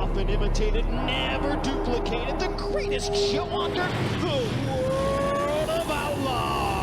often imitated, never duplicated, the greatest show under the world of outlaws.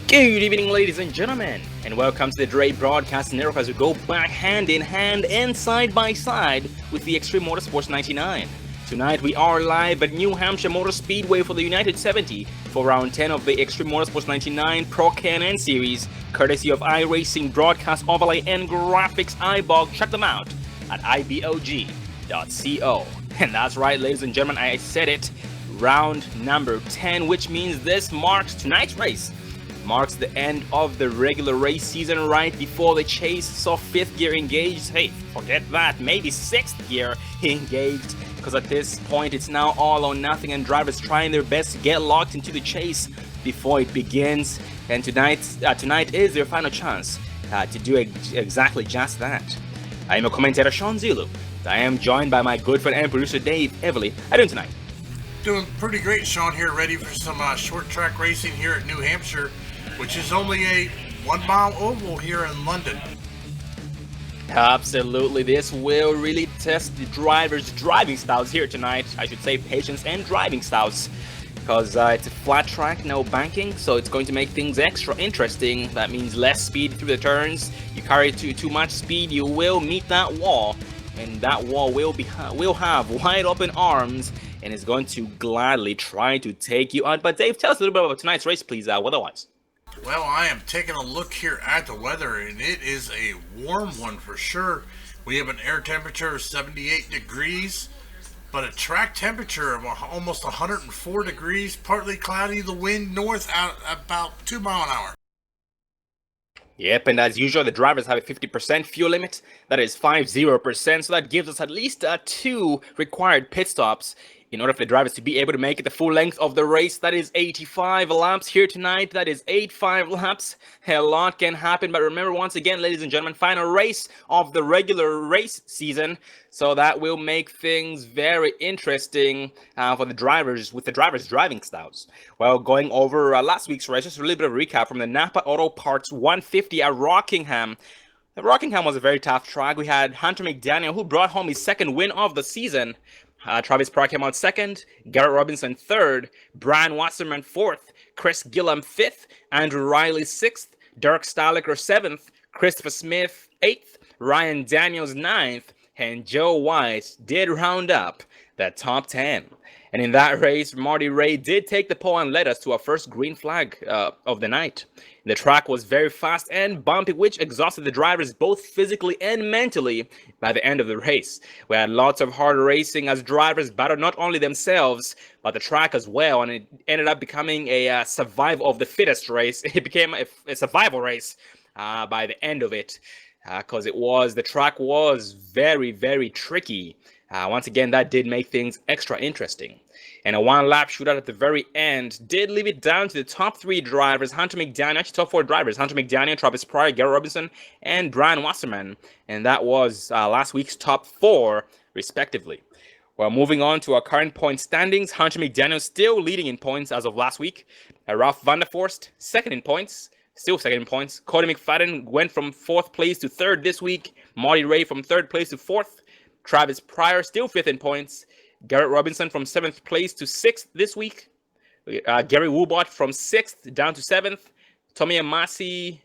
Good evening, ladies and gentlemen, and welcome to the Dre Broadcast Network as we go back hand in hand and side by side with the Extreme Motorsports 99. Tonight we are live at New Hampshire Motor Speedway for the United 70 for round 10 of the Extreme Motorsports 99 Pro Can-N Series, courtesy of iRacing Broadcast Overlay and Graphics iBog. Check them out at ibog.co. And that's right, ladies and gentlemen, I said it, round number 10, which means this marks tonight's race. Marks the end of the regular race season right before the chase saw 5th gear engaged. Hey, forget that, maybe 6th gear engaged, because at this point it's now all or nothing and drivers trying their best to get locked into the chase before it begins. And tonight is their final chance to do exactly just that. I am a commentator, Sean Zulu. I am joined by my good friend and producer, Dave Everly. How are you doing tonight? Doing pretty great, Sean, here, ready for some short track racing here at New Hampshire, which is only a 1 mile oval here in London. Absolutely, this will really test the drivers' driving styles here tonight. I should say patience and driving styles, because it's a flat track, no banking, so it's going to make things extra interesting. That means less speed through the turns. You carry too much speed, you will meet that wall, and that wall will have wide open arms and is going to gladly try to take you out. But Dave, tell us a little bit about tonight's race, please, weather-wise. Well, I am taking a look here at the weather, and it is a warm one for sure. We have an air temperature of 78 degrees, but a track temperature of almost 104 degrees, partly cloudy, the wind north out about 2 miles an hour. Yep, and as usual, the drivers have a 50% fuel limit. That is 50%, so that gives us at least 2 required pit stops in order for the drivers to be able to make it the full length of the race. That is 85 laps here tonight. That is 85 laps. A lot can happen, but remember, once again, ladies and gentlemen, final race of the regular race season. So that will make things very interesting for the drivers, with the drivers' driving styles. Well, going over last week's race, just a little bit of recap from the Napa Auto Parts 150 at Rockingham. Rockingham was a very tough track. We had Hunter McDaniel, who brought home his 2nd win of the season. Travis Park came out 2nd, Garrett Robinson 3rd, Brian Wasserman 4th, Chris Gillam 5th, Andrew Riley 6th, Dirk Staliker 7th, Christopher Smith 8th, Ryan Daniels 9th, and Joe Weiss did round up the top 10. And in that race, Marty Ray did take the pole and led us to our first green flag of the night. The track was very fast and bumpy, which exhausted the drivers both physically and mentally by the end of the race. We had lots of hard racing as drivers battled not only themselves, but the track as well, and it ended up becoming a survival of the fittest race. It became a survival race by the end of it, because the track was very, very tricky. Once again, that did make things extra interesting. And a one-lap shootout at the very end did leave it down to the top 3 drivers, Hunter McDaniel, actually top 4 drivers, Hunter McDaniel, Travis Pryor, Gary Robinson, and Brian Wasserman. And that was last week's top 4, respectively. Well, moving on to our current point standings, Hunter McDaniel still leading in points as of last week. Ralph van der Forst, second in points. Still second in points. Cody McFadden went from 4th place to 3rd this week. Marty Ray from 3rd place to 4th. Travis Pryor still 5th in points. Garrett Robinson from 7th place to 6th this week. Gary Woobot from 6th down to 7th. Tommy Amasi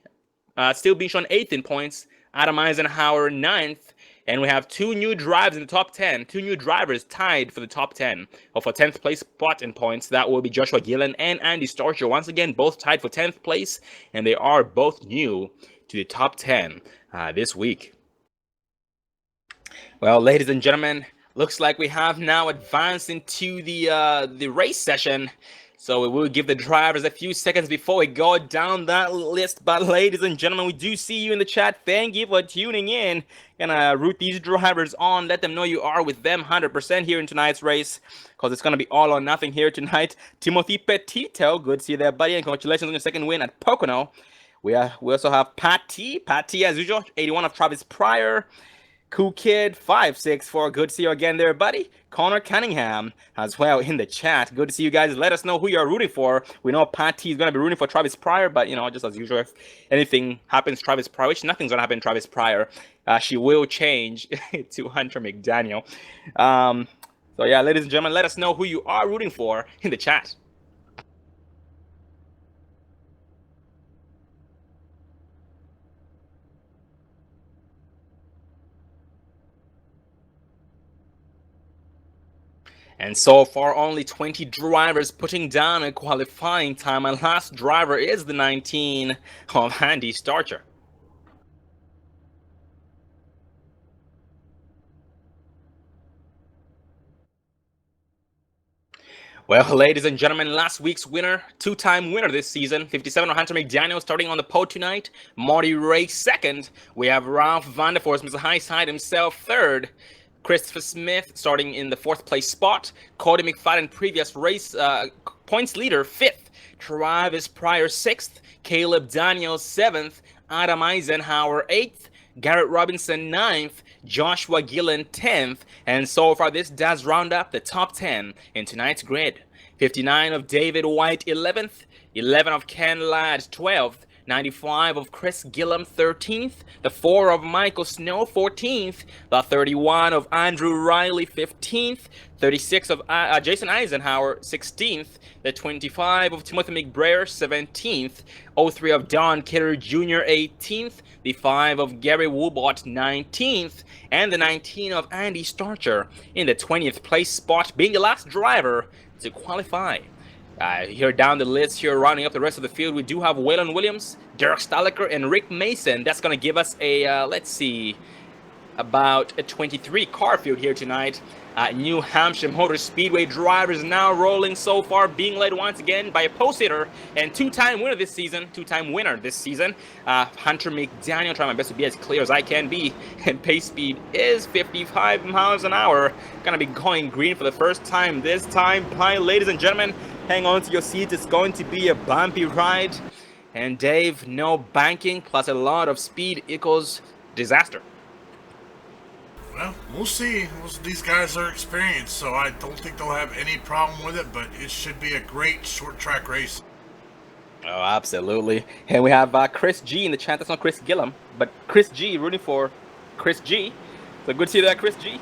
still being shown 8th in points. Adam Eisenhower 9th. And we have 2 new drivers in the top 10. 2 new drivers tied for the top 10. Or for 10th place spot in points. That will be Joshua Gillen and Andy Starcher. Once again, both tied for 10th place. And they are both new to the top 10 this week. Well, ladies and gentlemen, looks like we have now advanced into the race session. So we will give the drivers a few seconds before we go down that list. But ladies and gentlemen, we do see you in the chat. Thank you for tuning in. Gonna root these drivers on. Let them know you are with them 100% here in tonight's race, because it's gonna be all or nothing here tonight. Timothy Petito, good to see you there, buddy, and congratulations on your second win at Pocono. We also have Pat T, as usual, 81 of Travis Pryor. Cool Kid 564, good to see you again there, buddy. Connor Cunningham as well in the chat. Good to see you guys. Let us know who you're rooting for. We know Pat T is going to be rooting for Travis Pryor, but just as usual, if anything happens Travis Pryor, which nothing's going to happen to Travis Pryor, she will change to Hunter McDaniel. So yeah, ladies and gentlemen, let us know who you are rooting for in the chat. And so far, only 20 drivers putting down a qualifying time. And last driver is the 19 of Andy Starcher. Well, ladies and gentlemen, last week's winner, 2-time winner this season, 57 of Hunter McDaniel starting on the pole tonight. Marty Ray second. We have Ralph van der Forst, Mr. Highside himself, third. Christopher Smith starting in the 4th place spot. Cody McFadden, previous race points leader, 5th. Travis Pryor, 6th. Caleb Daniels, 7th. Adam Eisenhower, 8th. Garrett Robinson, 9th. Joshua Gillen, 10th. And so far, this does round up the top 10 in tonight's grid. 59 of David White, 11th. 11 of Ken Ladd, 12th. 95 of Chris Gillum, 13th. The 4 of Michael Snow, 14th. The 31 of Andrew Riley, 15th. 36 of Jason Eisenhower, 16th. The 25 of Timothy McBrayer, 17th. 03 of Don Kidder Jr., 18th. The 5 of Gary Woobot, 19th. And the 19 of Andy Starcher in the 20th place spot, being the last driver to qualify. Here down the list, here rounding up the rest of the field, we do have Waylon Williams, Derek Staliker, and Rick Mason. That's going to give us a, let's see, about a 23 car field here tonight. New Hampshire Motor Speedway drivers now rolling so far, being led once again by a post-hitter and 2-time winner this season. Hunter McDaniel, trying my best to be as clear as I can be. And pace speed is 55 miles an hour. Going to be going green for the first time this time. Ladies and gentlemen, hang on to your seats. It's going to be a bumpy ride. And Dave, no banking plus a lot of speed equals disaster. Well, we'll see. These guys are experienced, so I don't think they'll have any problem with it, but it should be a great short track race. Oh, absolutely. And we have Chris G in the chat. That's not Chris Gillum, but Chris G rooting for Chris G. So good to see that, Chris G.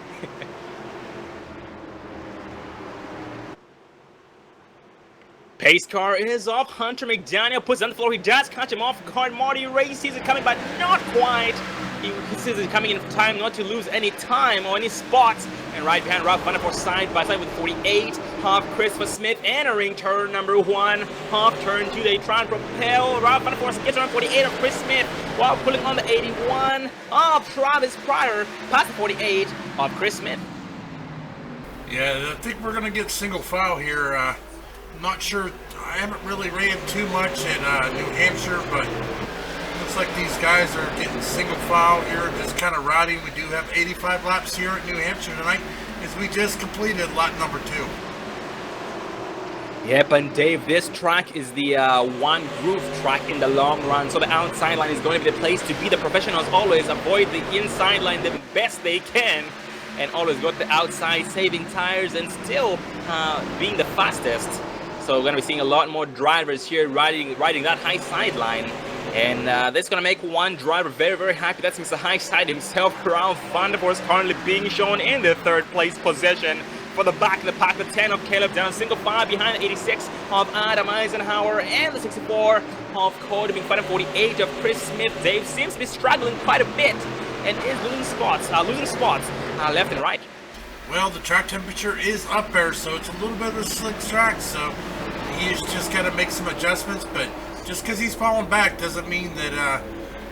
Pace car is off. Hunter McDaniel puts on the floor. He does catch him off guard. Marty Ray sees it coming, but not quite. He sees it coming in time not to lose any time or any spots. And right behind Ralph van der Forst side by side with 48. of Christopher Smith entering turn number 1 of turn 2. They try and propel. Route Van der Force gets around 48 of Chris Smith while pulling on the 81 of Travis Pryor past the 48 of Chris Smith. Yeah, I think we're going to get single file here. I'm not sure. I haven't really ran too much in New Hampshire, but looks like these guys are getting single file here, just kind of riding. We do have 85 laps here at New Hampshire tonight as we just completed lap number 2. Yep, and Dave, this track is the one groove track in the long run, so the outside line is going to be the place to be. The professionals always avoid the inside line the best they can, and always go to the outside, saving tires and still being the fastest. So we're going to be seeing a lot more drivers here riding that high sideline. And this is going to make one driver very, very happy. That's Mr. High Side himself. Ralph Van der Force currently being shown in the 3rd place position. For the back of the pack, the 10 of Caleb down, single file behind the 86 of Adam Eisenhower, and the 64 of Cody being 48 of Chris Smith. Dave seems to be struggling quite a bit and is losing spots left and right. Well, the track temperature is up there, so it's a little bit of a slick track, so he's just got to make some adjustments, but just because he's falling back doesn't mean that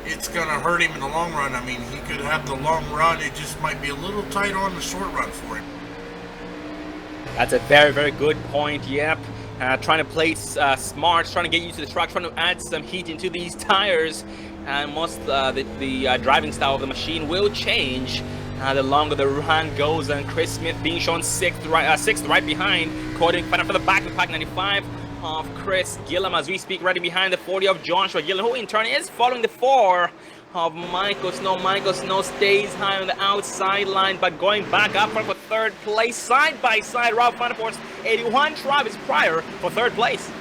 it's going to hurt him in the long run. I mean, he could have the long run. It just might be a little tight on the short run for him. That's a very, very good point. Yep. Trying to play smart, trying to get used to the track, trying to add some heat into these tires. And most the driving style of the machine will change the longer the run goes. And Chris Smith being shown sixth right behind. Cody fighting for the back of the pack, 95 of Chris Gillam as we speak, riding behind the 40 of Joshua Gillam, who in turn is following the 4 of Michael Snow. Michael Snow stays high on the outside line, but going back up front for 3rd place, side by side. Ralph Van der Force, 81, Travis Pryor for 3rd place.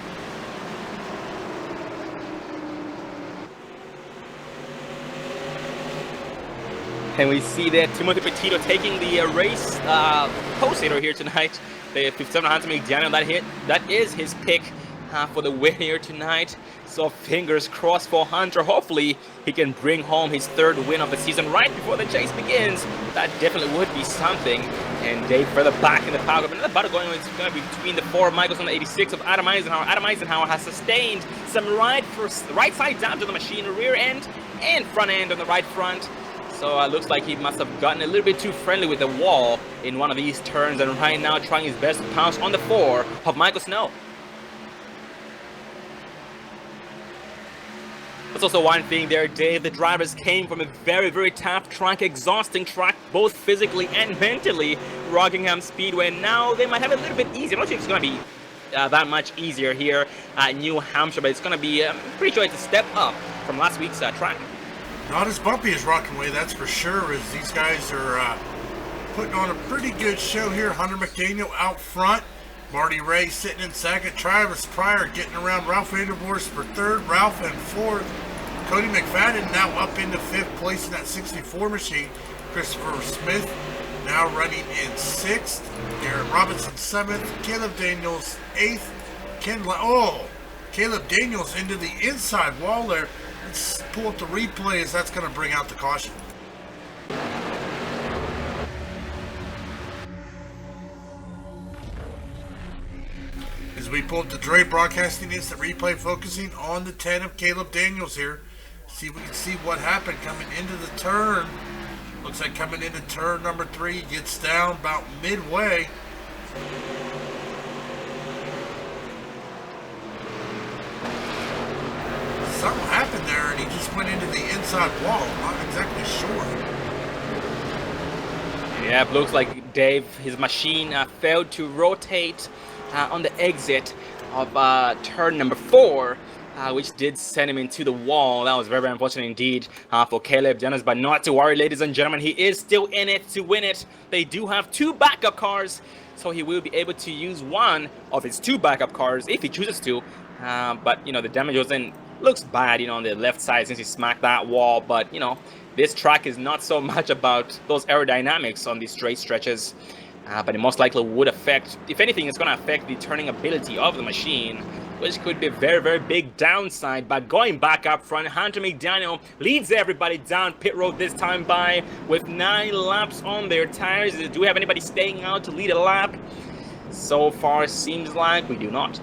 And we see that Timothy Petito taking the race post-hitter here tonight. The 5700 McDaniel, that is his pick for the win here tonight. So fingers crossed for Hunter. Hopefully he can bring home his 3rd win of the season right before the chase begins. That definitely would be something. And Dave further back in the power. Another battle going on. It's going to be between the 4 of Michaels and the 86 of Adam Eisenhower. Adam Eisenhower has sustained some right side down to the machine, rear end and front end on the right front. So looks like he must have gotten a little bit too friendly with the wall in one of these turns, and right now trying his best to pounce on the 4 of Michael Snow. That's also one thing there, Dave. The drivers came from a very, very tough track, exhausting track, both physically and mentally, Rockingham Speedway. Now they might have a little bit easier. I'm not sure it's going to be that much easier here at New Hampshire, but it's going to be, pretty sure it's a step up from last week's track. Not as bumpy as Rockaway, that's for sure, as these guys are putting on a pretty good show here. Hunter McDaniel out front. Marty Ray sitting in 2nd. Travis Pryor getting around Ralph Van der Force for 3rd. Ralph in 4th. Cody McFadden now up into 5th place in that 64 machine. Christopher Smith now running in 6th. Garrett Robinson 7th. Caleb Daniels 8th. Caleb Daniels into the inside wall there. Let's pull up the replay as that's going to bring out the caution. As we pull up the Dre Broadcasting Instant Replay, focusing on the 10 of Caleb Daniels here. See if we can see what happened coming into the turn. Looks like coming into turn number 3, gets down about midway. Something happened there and he just went into the inside wall. Not exactly sure. Yeah, it looks like Dave, his machine failed to rotate on the exit of turn number 4, which did send him into the wall. That was very, very unfortunate indeed for Caleb Dennis, but not to worry, ladies and gentlemen. He is still in it to win it. They do have 2 backup cars, so he will be able to use one of his 2 backup cars if he chooses to. But, you know, the damage looks bad, you know, on the left side since he smacked that wall. But, you know, this track is not so much about those aerodynamics on these straight stretches. But it most likely would affect, if anything, it's going to affect the turning ability of the machine, which could be a very, very big downside. But going back up front, Hunter McDaniel leads everybody down pit road this time with 9 laps on their tires. Do we have anybody staying out to lead a lap? So far, seems like we do not.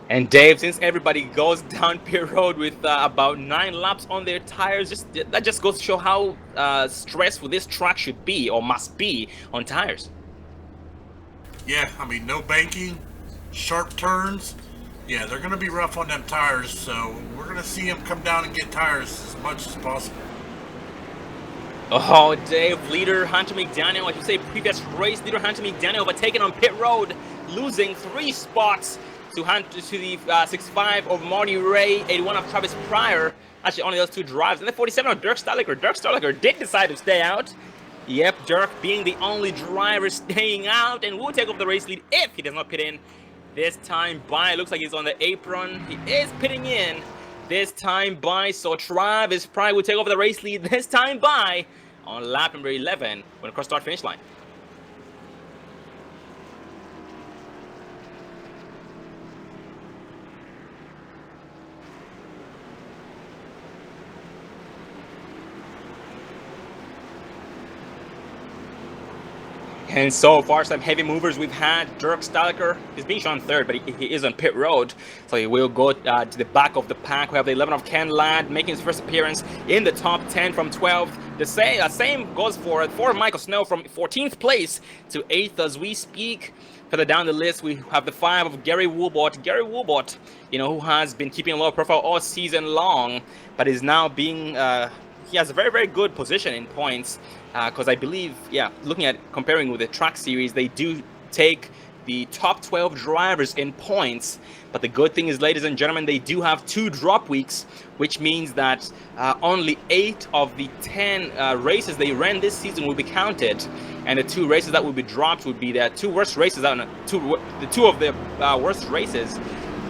And Dave, since everybody goes down pit road with about 9 laps on their tires, that just goes to show how stressful this track should be or must be on tires. Yeah, I mean, no banking, sharp turns. Yeah, they're going to be rough on them tires, so we're going to see them come down and get tires as much as possible. Oh, Dave, leader Hunter McDaniel, I should say previous race leader Hunter McDaniel overtaken on pit road, losing 3 spots to the 65 of Marty Ray, 81 of Travis Pryor. Actually, only those 2 drives. And the 47 of Dirk Staliker. Dirk Staliker did decide to stay out. Yep, Dirk being the only driver staying out and will take over the race lead if he does not pit in. This time by, looks like he's on the apron. He is pitting in. This time by, so Travis Pryor will take over the race lead this time by on lap number 11 when across start finish line. And so far, some heavy movers we've had. Dirk Staliker is being shown third, but he is on pit road, so he will go to the back of the pack. We have the 11 of Ken Ladd making his first appearance in the top 10 from 12th. The same goes for Michael Snow from 14th place to 8th as we speak. Further down the list, we have the 5 of Gary Woolbot. Gary Woolbot, you know, who has been keeping a low profile all season long, but is now being he has a very, very good position in points. Because I believe, yeah, looking at comparing with the track series, they do take the top 12 drivers in points. But the good thing is, ladies and gentlemen, they do have 2 drop weeks, which means that only 8 of the 10 races they ran this season will be counted. And the 2 races that will be dropped would be the 2 worst races, the two of the worst races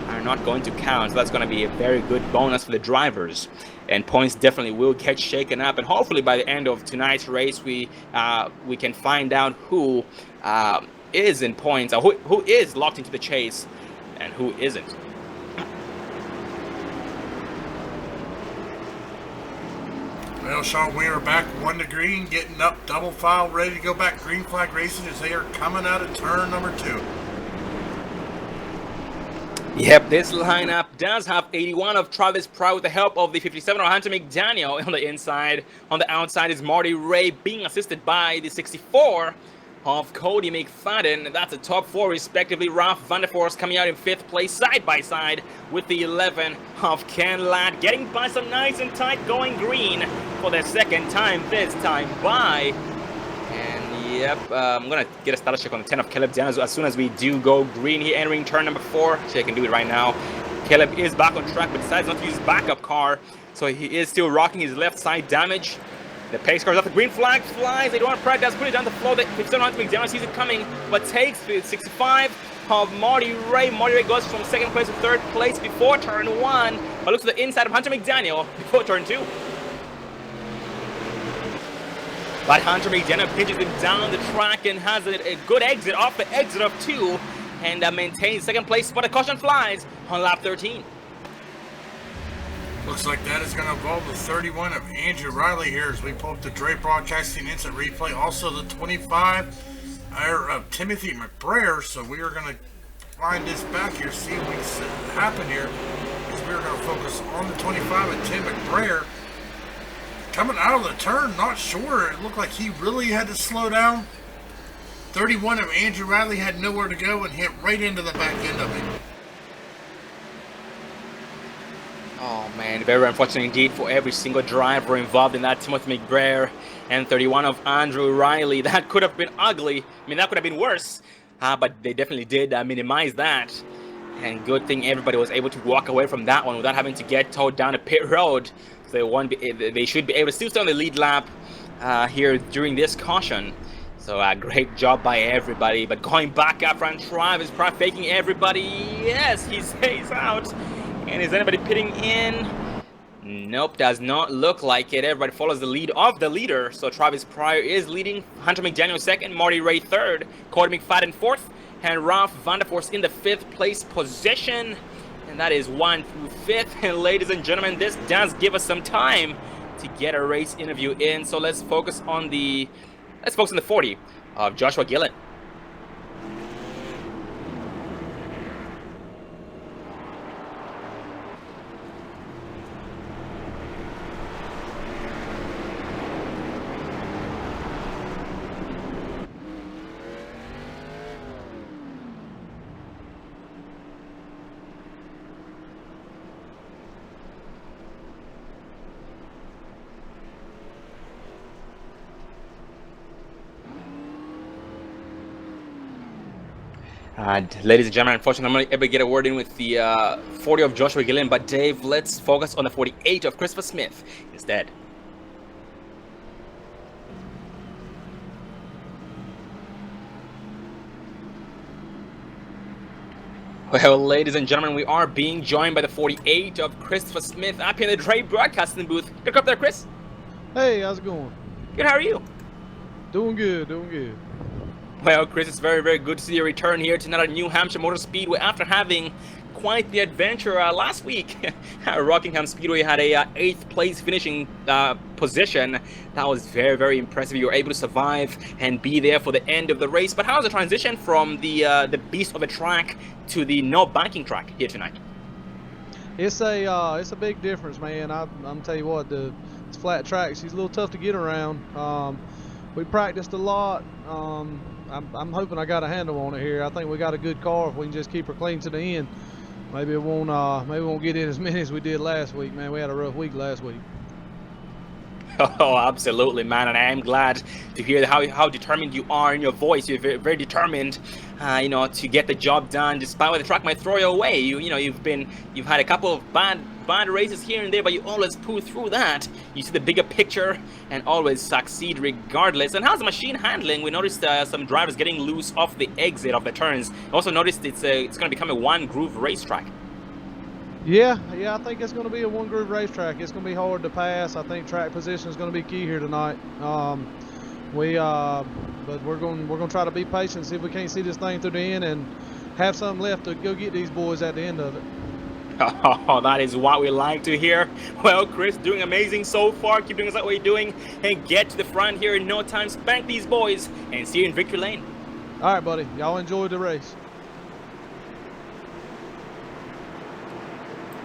are not going to count. So that's going to be a very good bonus for the drivers. And points definitely will get shaken up, and hopefully by the end of tonight's race, we can find out who is in points, or who is locked into the chase, and who isn't. Well, Sean, we are back 1 to green, getting up double file, ready to go back green flag racing as they are coming out of turn number 2. Yep, this lineup does have 81 of Travis Pryor with the help of the 57 of Hunter McDaniel on the inside. On the outside is Marty Ray being assisted by the 64 of Cody McFadden. That's the top 4 respectively. Ralph Vanderforst coming out in 5th place side by side with the 11 of Ken Ladd, getting by some nice and tight going green for the second time this time by. Yep, I'm going to get a status check on the 10 of Caleb Daniels as soon as we do go green here, entering turn number 4. Actually, I can do it right now. Caleb is back on track, but decides not to use his backup car, so he is still rocking his left side damage. The pace car is up, the green flag flies. Eduardo Pratt does put it down the floor. The 57 Hunter McDaniel sees it coming, but takes the 65 of Marty Ray. Marty Ray goes from 2nd place to 3rd place before turn 1, but looks to the inside of Hunter McDaniel before turn 2. But Hunter McDaniel pinches him down the track and has a good exit off the exit of 2 and maintains 2nd place, but a caution flies on lap 13. Looks like that is going to involve the 31 of Andrew Riley here as we pull up the Dre Broadcasting Instant Replay. Also the 25 of Timothy McBrayer. So we are going to find this back here, see what's happen here. Because we are going to focus on the 25 of Tim McBrayer. Coming out of the turn, not sure. It looked like he really had to slow down. 31 of Andrew Riley had nowhere to go and hit right into the back end of it. Oh man, very unfortunate indeed for every single driver involved in that. Timothy McBrayer and 31 of Andrew Riley. That could have been ugly. I mean, that could have been worse. But they definitely did minimize that. And good thing everybody was able to walk away from that one without having to get towed down a pit road. So they should be able to still stay on the lead lap here during this caution. So great job by everybody. But going back up front, Travis Pryor faking everybody. Yes, he stays out. And is anybody pitting in? Nope, does not look like it. Everybody follows the lead of the leader. So Travis Pryor is leading. Hunter McDaniel 2nd, Marty Ray 3rd, Cody McFadden 4th, and Ralph Vanderforst in the 5th place position. And that is 1 through 5th. And ladies and gentlemen, this does give us some time to get a race interview in. So let's focus on the 40 of Joshua Gillen. Ladies and gentlemen, unfortunately, I'm not able to get a word in with the 40 of Joshua Gillen, but Dave, let's focus on the 48 of Christopher Smith instead. Well, ladies and gentlemen, we are being joined by the 48 of Christopher Smith up here in the Dre Broadcasting booth. Good up there, Chris. Hey, how's it going? Good, how are you? Doing good, doing good. Well, Chris, it's very, very good to see you return here to another New Hampshire Motor Speedway after having quite the adventure last week. Rockingham Speedway had a 8th place finishing position. That was very, very impressive. You were able to survive and be there for the end of the race. But how's the transition from the beast of a track to the no banking track here tonight? It's a big difference, man. I'm tell you what, it's flat tracks. He's a little tough to get around. We practiced a lot. I'm hoping I got a handle on it here. I think we got a good car if we can just keep her clean to the end. Maybe it won't get in as many as we did last week, man. We had a rough week last week. Oh, absolutely, man, and I am glad to hear how determined you are in your voice. You're very, very determined, to get the job done, despite what the track might throw you away. You've had a couple of bad races here and there, but you always pull through that. You see the bigger picture and always succeed regardless. And how's the machine handling? We noticed some drivers getting loose off the exit of the turns. Also noticed it's going to become a one-groove racetrack. Yeah, I think it's going to be a one-groove racetrack. It's going to be hard to pass. I think track position is going to be key here tonight. But we're going to try to be patient, see if we can't see this thing through the end, and have something left to go get these boys at the end of it. Oh, that is what we like to hear. Well, Chris, doing amazing so far. Keep doing exactly what you're doing, and get to the front here in no time. Spank these boys, and see you in victory lane. All right, buddy. Y'all enjoy the race.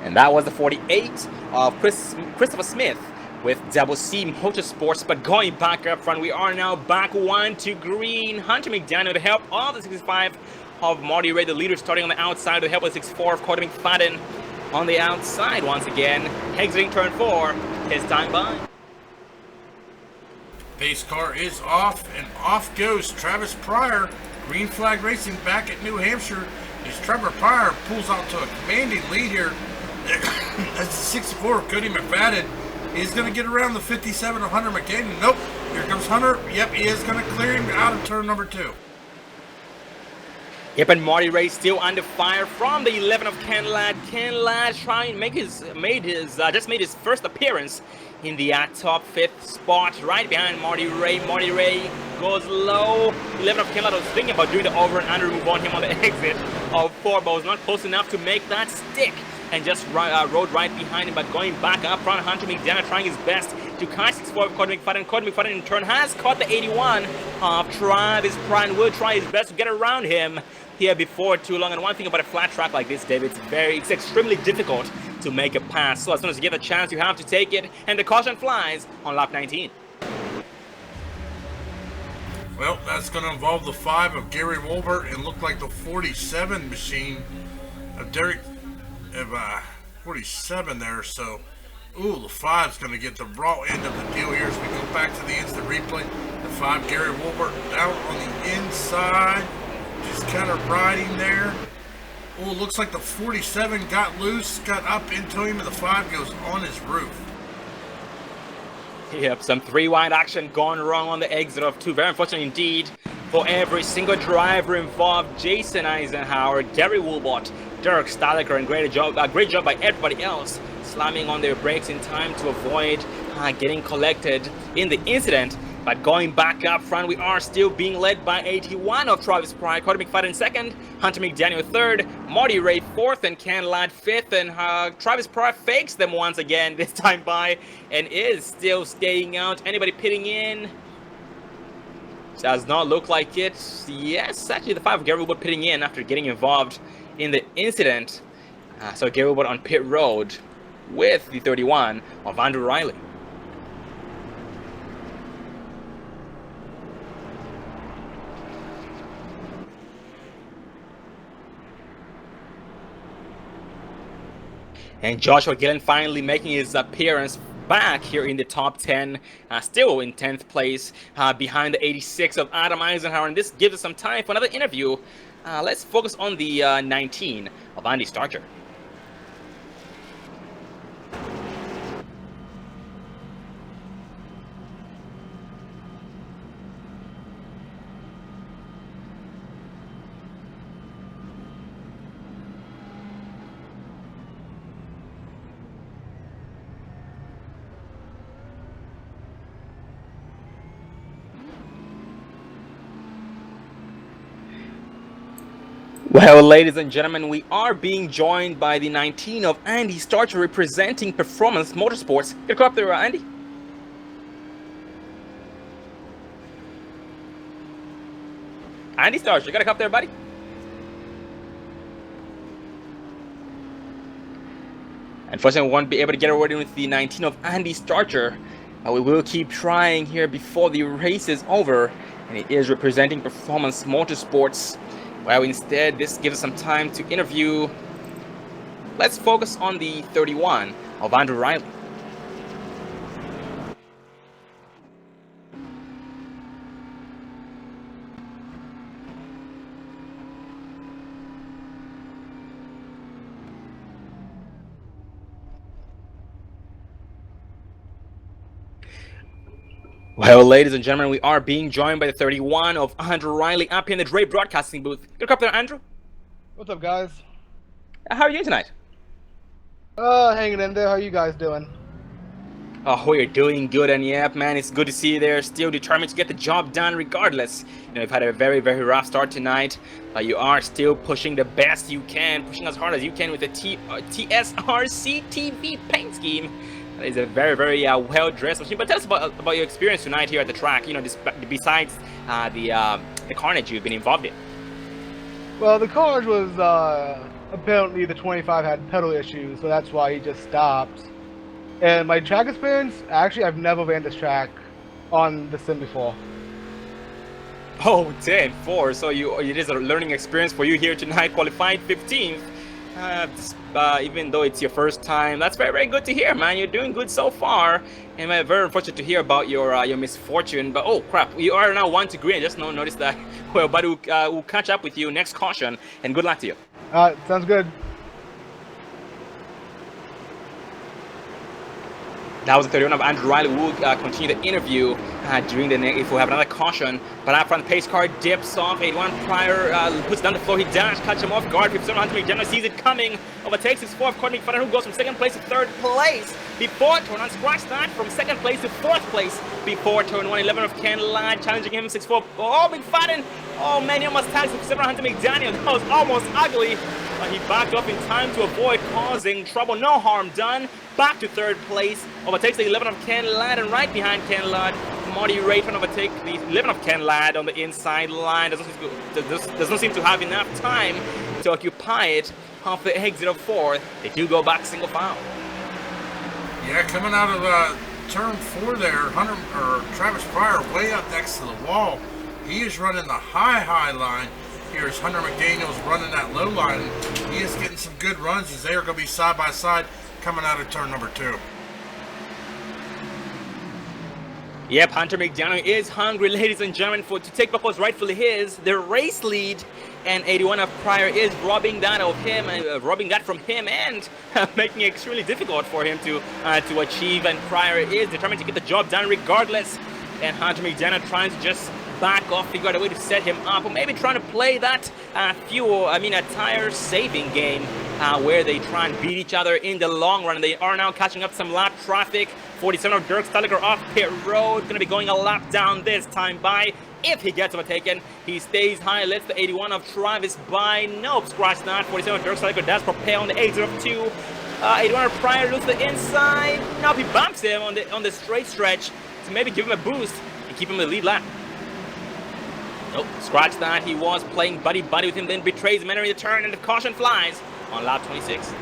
And that was the 48 of Christopher Smith with Double C Motorsports. But going back up front, we are now back 1 to green. Hunter McDaniel with the help of the 65 of Marty Ray, the leader, starting on the outside with the help of the 64 of Cody McFadden on the outside once again. Exiting turn 4, his time by. Pace car is off, and off goes Travis Pryor. Green flag racing back at New Hampshire as Trevor Pryor pulls out to a commanding lead here. As the 64 of Cody McFadden is going to get around the 57 of Hunter McDaniel. Nope, here comes Hunter. Yep, he is going to clear him out of turn number 2. Yep, and Marty Ray still under fire from the 11 of Ken Ladd. Ken Ladd trying to made his first appearance in the top 5th spot, right behind Marty Ray. Marty Ray goes low. 11 of Ken Ladd was thinking about doing the over and under move on him on the exit of 4, but was not close enough to make that stick, and just rode right behind him. But going back up front, Hunter McDaniel trying his best to catch 64 of Cody McFadden. Cody McFadden in turn has caught the 81 of Travis Pryor and will try his best to get around him here before too long. And one thing about a flat track like this, David, it's extremely difficult to make a pass. So as soon as you get a chance, you have to take it, and the caution flies on lap 19. Well, that's going to involve the 5 of Gary Wolbert and look like the 47 machine of Derek 47 there. So, ooh, the 5's going to get the raw end of the deal here as we go back to the instant replay. The 5, Gary Wolbert, down on the inside, just kind of riding there. Oh, looks like the 47 got loose, got up into him, and the 5 goes on his roof. Yep, some 3-wide action gone wrong on the exit of 2. Very unfortunate indeed for every single driver involved. Jason Eisenhower, Gary Woolbot, Dirk Staliker, and great job by everybody else slamming on their brakes in time to avoid getting collected in the incident But going back up front, we are still being led by 81 of Travis Pride, Cody McFadden in second, Hunter McDaniel third, Marty Ray fourth, and Ken Ladd fifth. And Travis Pride fakes them once again, this time by, and is still staying out. Anybody pitting in? Does not look like it. Yes, actually the 5 of Gary Wood pitting in after getting involved in the incident. So Gary Wood on pit road with the 31 of Andrew Riley. And Joshua Gillen finally making his appearance back here in the top 10, still in 10th place, behind the 86 of Adam Eisenhower. And this gives us some time for another interview. Let's focus on the 19 of Andy Starcher. Well, ladies and gentlemen, we are being joined by the 19 of Andy Starcher representing Performance Motorsports. Get up there, Andy. Andy Starcher, you got to come up there, buddy. Unfortunately, we won't be able to get a word in with the 19 of Andy Starcher. We will keep trying here before the race is over. And he is representing Performance Motorsports. Well, instead, this gives us some time to interview. Let's focus on the 31 of Andrew Riley. Well, ladies and gentlemen, we are being joined by the 31 of Andrew Riley up in the Dre Broadcasting booth. Get up there, Andrew. What's up, guys? How are you tonight? Hanging in there. How you guys doing? Oh, we're doing good, and yeah, man, it's good to see you there, still determined to get the job done regardless. You know, you've had a very, very rough start tonight, but you are still pushing the best you can, pushing as hard as you can with the TSRC TV paint scheme. That is a very, very well-dressed machine. But tell us about your experience tonight here at the track, you know, besides the carnage you've been involved in. Well, the carnage was, apparently the 25 had pedal issues, so that's why he just stopped. And my track experience, actually, I've never ran this track on the sim before. Oh, 10-4. So it is a learning experience for you here tonight, qualified 15th. Even though it's your first time, that's very, very good to hear, man. You're doing good so far, and I'm very unfortunate to hear about your misfortune. But oh crap, you are now 1 to green. I just noticed that. Well, but we'll catch up with you next caution, and good luck to you. Sounds good. That was the 31 of Andrew Riley. We'll continue the interview during the next, if we have another caution. But up front, pace car dips off. 81 Pryor puts down the floor. He dash, catch him off guard. 57 Hunter McDaniel sees it coming. Overtakes his 4th Cody McFadden, who goes from 2nd place to 3rd place. Before turn on scratch that from 2nd place to 4th place. Before turn 111 of Ken Ladd challenging him 6-4. Oh, McFadden. Oh man, he almost tags 57 Hunter McDaniel. That was almost ugly. But he backed off in time to avoid causing trouble. No harm done. Back to 3rd place. Overtakes the 11 of Ken Ladd, and right behind Ken Ladd, Marty Ray trying to overtake the 11 of Ken Ladd on the inside line. Doesn't seem to have enough time to occupy it off the exit of 4th. They do go back single file. Yeah, coming out of turn 4 there, Travis Pryor way up next to the wall. He is running the high line. Here's Hunter McDaniel's running that low line. He is getting some good runs as they are going to be side by side coming out of turn number 2. Yep, Hunter McDaniel is hungry, ladies and gentlemen, to take back what's rightfully his, the race lead. And 81 of Pryor is robbing that of him, robbing that from him, and making it extremely difficult for him to achieve. And Pryor is determined to get the job done regardless. And Hunter McDaniel trying to just back off, figure out a way to set him up, or maybe trying to play that a tire saving game where they try and beat each other in the long run. They are now catching up some lap traffic. 47 of Dirk Staliger off pit road. Going to be going a lap down this time by. If he gets overtaken, he stays high, lets the 81 of Travis by. Nope, scratch that. 47 of Dirk Staliger does propel on the 802. 81 of Pryor loses the inside. Nope, he bumps him on the straight stretch to maybe give him a boost and keep him in the lead lap. Nope, scratch that. He was playing buddy-buddy with him, then betrays him entering the turn, and the caution flies on lap 26.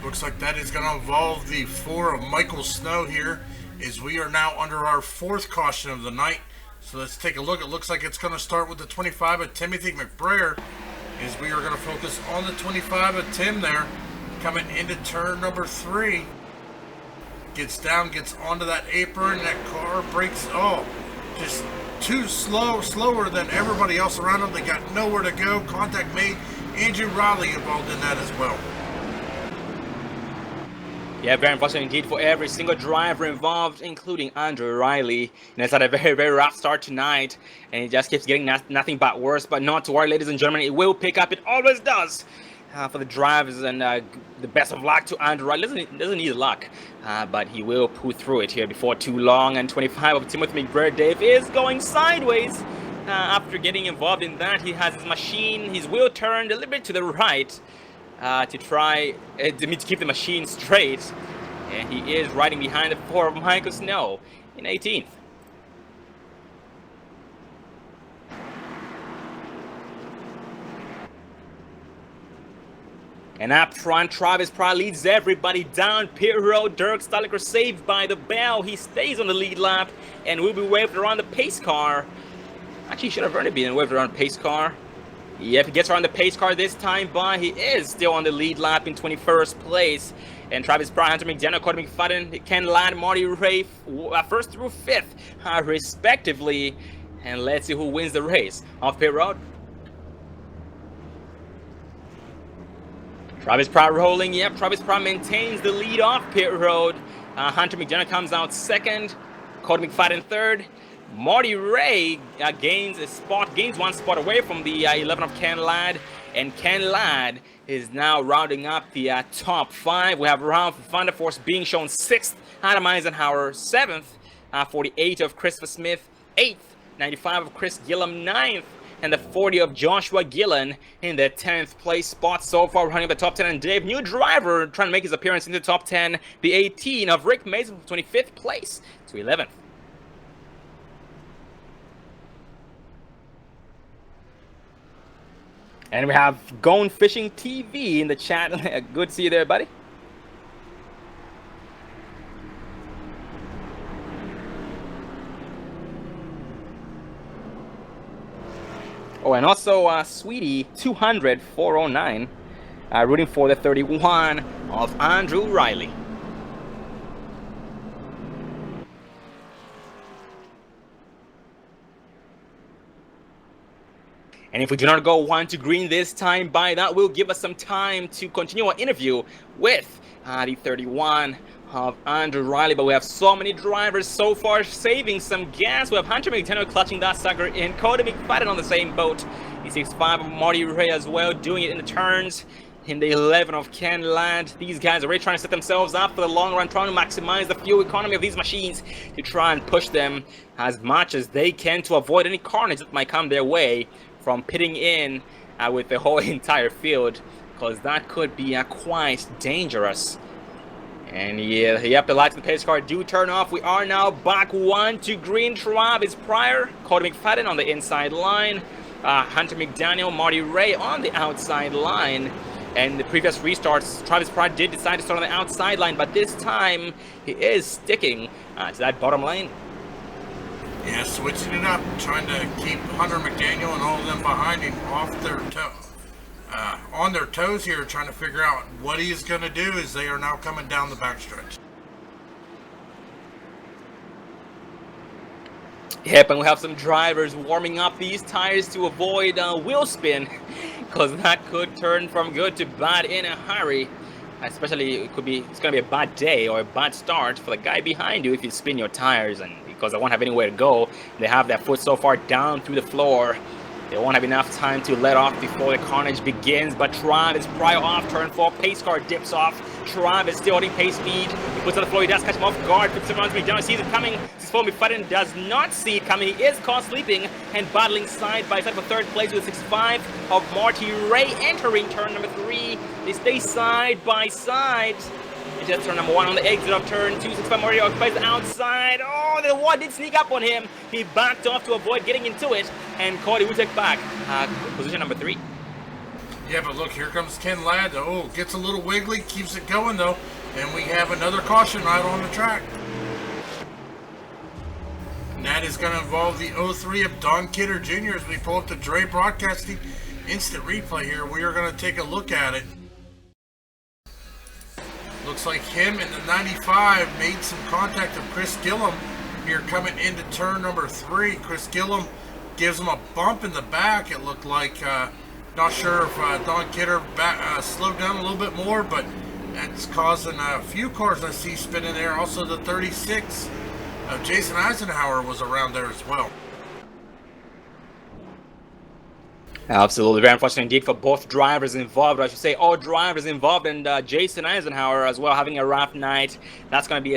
Looks like that is going to involve the 4 of Michael Snow here, as we are now under our 4th caution of the night. So let's take a look. It looks like it's going to start with the 25 of Timothy McBrayer, as we are going to focus on the 25 of Tim there, coming into turn number 3. Gets down, gets onto that apron, that car brakes, just too slower than everybody else around them. They got nowhere to go. Contact made. Andrew Riley involved in that as well. Yeah, very unfortunate indeed for every single driver involved, including Andrew Riley. And it's had a very, very rough start tonight, and it just keeps getting nothing but worse. But not to worry, ladies and gentlemen, it will pick up. It always does. For the drivers, and the best of luck to Andrew Riley. Doesn't need luck, but he will pull through it here before too long. And 25 of Timothy McBrayer, Dave, is going sideways. After getting involved in that, he has his machine, his wheel turned a little bit to the right to try to keep the machine straight. And he is riding behind the 4 of Michael Snow in 18th. And up front, Travis Pryor leads everybody down pit road. Dirk Staliger saved by the bell. He stays on the lead lap and will be waved around the pace car. Actually, he should have already been waved around the pace car. Yep, he gets around the pace car this time by. He is still on the lead lap in 21st place. And Travis Pryor, Hunter McDaniel, Cody McFadden, Ken Ladd, Marty Ray, first through 5th, respectively. And let's see who wins the race. Off pit road. Travis Pryor rolling. Yep, Travis Pryor maintains the lead off pit road. Hunter McDonough comes out 2nd. Cody McFadden 3rd. Marty Ray gains 1 spot away from the 11 of Ken Ladd. And Ken Ladd is now rounding up the top 5. We have Ralph Vanderforce being shown 6th. Adam Eisenhower 7th. 48 of Christopher Smith 8th. 95 of Chris Gillum 9th. And the 40 of Joshua Gillen in the 10th place spot so far, running the top 10. And Dave, new driver, trying to make his appearance in the top 10. The 18 of Rick Mason from 25th place to 11th. And we have Gone Fishing TV in the chat. Good to see you there, buddy. Oh, and also Sweetie 200 409 rooting for the 31 of Andrew Riley. And if we do not go 1 to green this time by, that will give us some time to continue our interview with the 31 of Andrew Riley. But we have so many drivers so far saving some gas. We have Hunter McDaniel clutching that sucker in. Cody McFadden on the same boat. He 6'5 of Marty Ray as well, doing it in the turns. In the 11 of Ken Ladd, these guys are really trying to set themselves up for the long run, trying to maximize the fuel economy of these machines to try and push them as much as they can to avoid any carnage that might come their way from pitting in with the whole entire field, because that could be quite dangerous. And yep, the lights of the pace car do turn off. We are now back 1 to green. Travis Pryor, Cody McFadden on the inside line, Hunter McDaniel, Marty Ray on the outside line. And the previous restarts, Travis Pryor did decide to start on the outside line, but this time he is sticking to that bottom lane. Yeah, switching it up, trying to keep Hunter McDaniel and all of them behind him off their on their toes here, trying to figure out what he is going to do as they are now coming down the backstretch. Yep, and we have some drivers warming up these tires to avoid wheel spin, because that could turn from good to bad in a hurry. Especially, it's going to be a bad day or a bad start for the guy behind you if you spin your tires, and because they won't have anywhere to go. They have their foot so far down through the floor. They won't have enough time to let off before the carnage begins, but Travis Pryor off turn 4, pace car dips off. Travis still holding pace speed. He puts on the floor, he does catch him off guard, 57 rounds McDonald sees it coming. 64 McFadden does not see it coming. He is caught sleeping and battling side by side for third place with 65 of Marty Ray entering turn number 3. They stay side by side. It's just turn number 1 on the exit of turn 2. 65 Marty occupies the outside. Oh, the one did sneak up on him. He backed off to avoid getting into it, and Cody Wutek back. Position number 3. Yeah, but look, here comes Ken Ladd. Oh, gets a little wiggly, keeps it going though, and we have another caution right on the track. And that is going to involve the 03 of Don Kidder Jr. as we pull up the Dre Broadcasting instant replay here. We are going to take a look at it. Looks like him in the 95 made some contact with Chris Gillum here coming into turn number 3. Chris Gillum gives him a bump in the back, it looked like. Not sure if Don Kidder slowed down a little bit more, but that's causing a few cars I see spinning there. Also, the 36 of Jason Eisenhower was around there as well. Absolutely, very unfortunate indeed for both drivers involved. I should say all drivers involved, and Jason Eisenhower as well having a rough night. That's going to be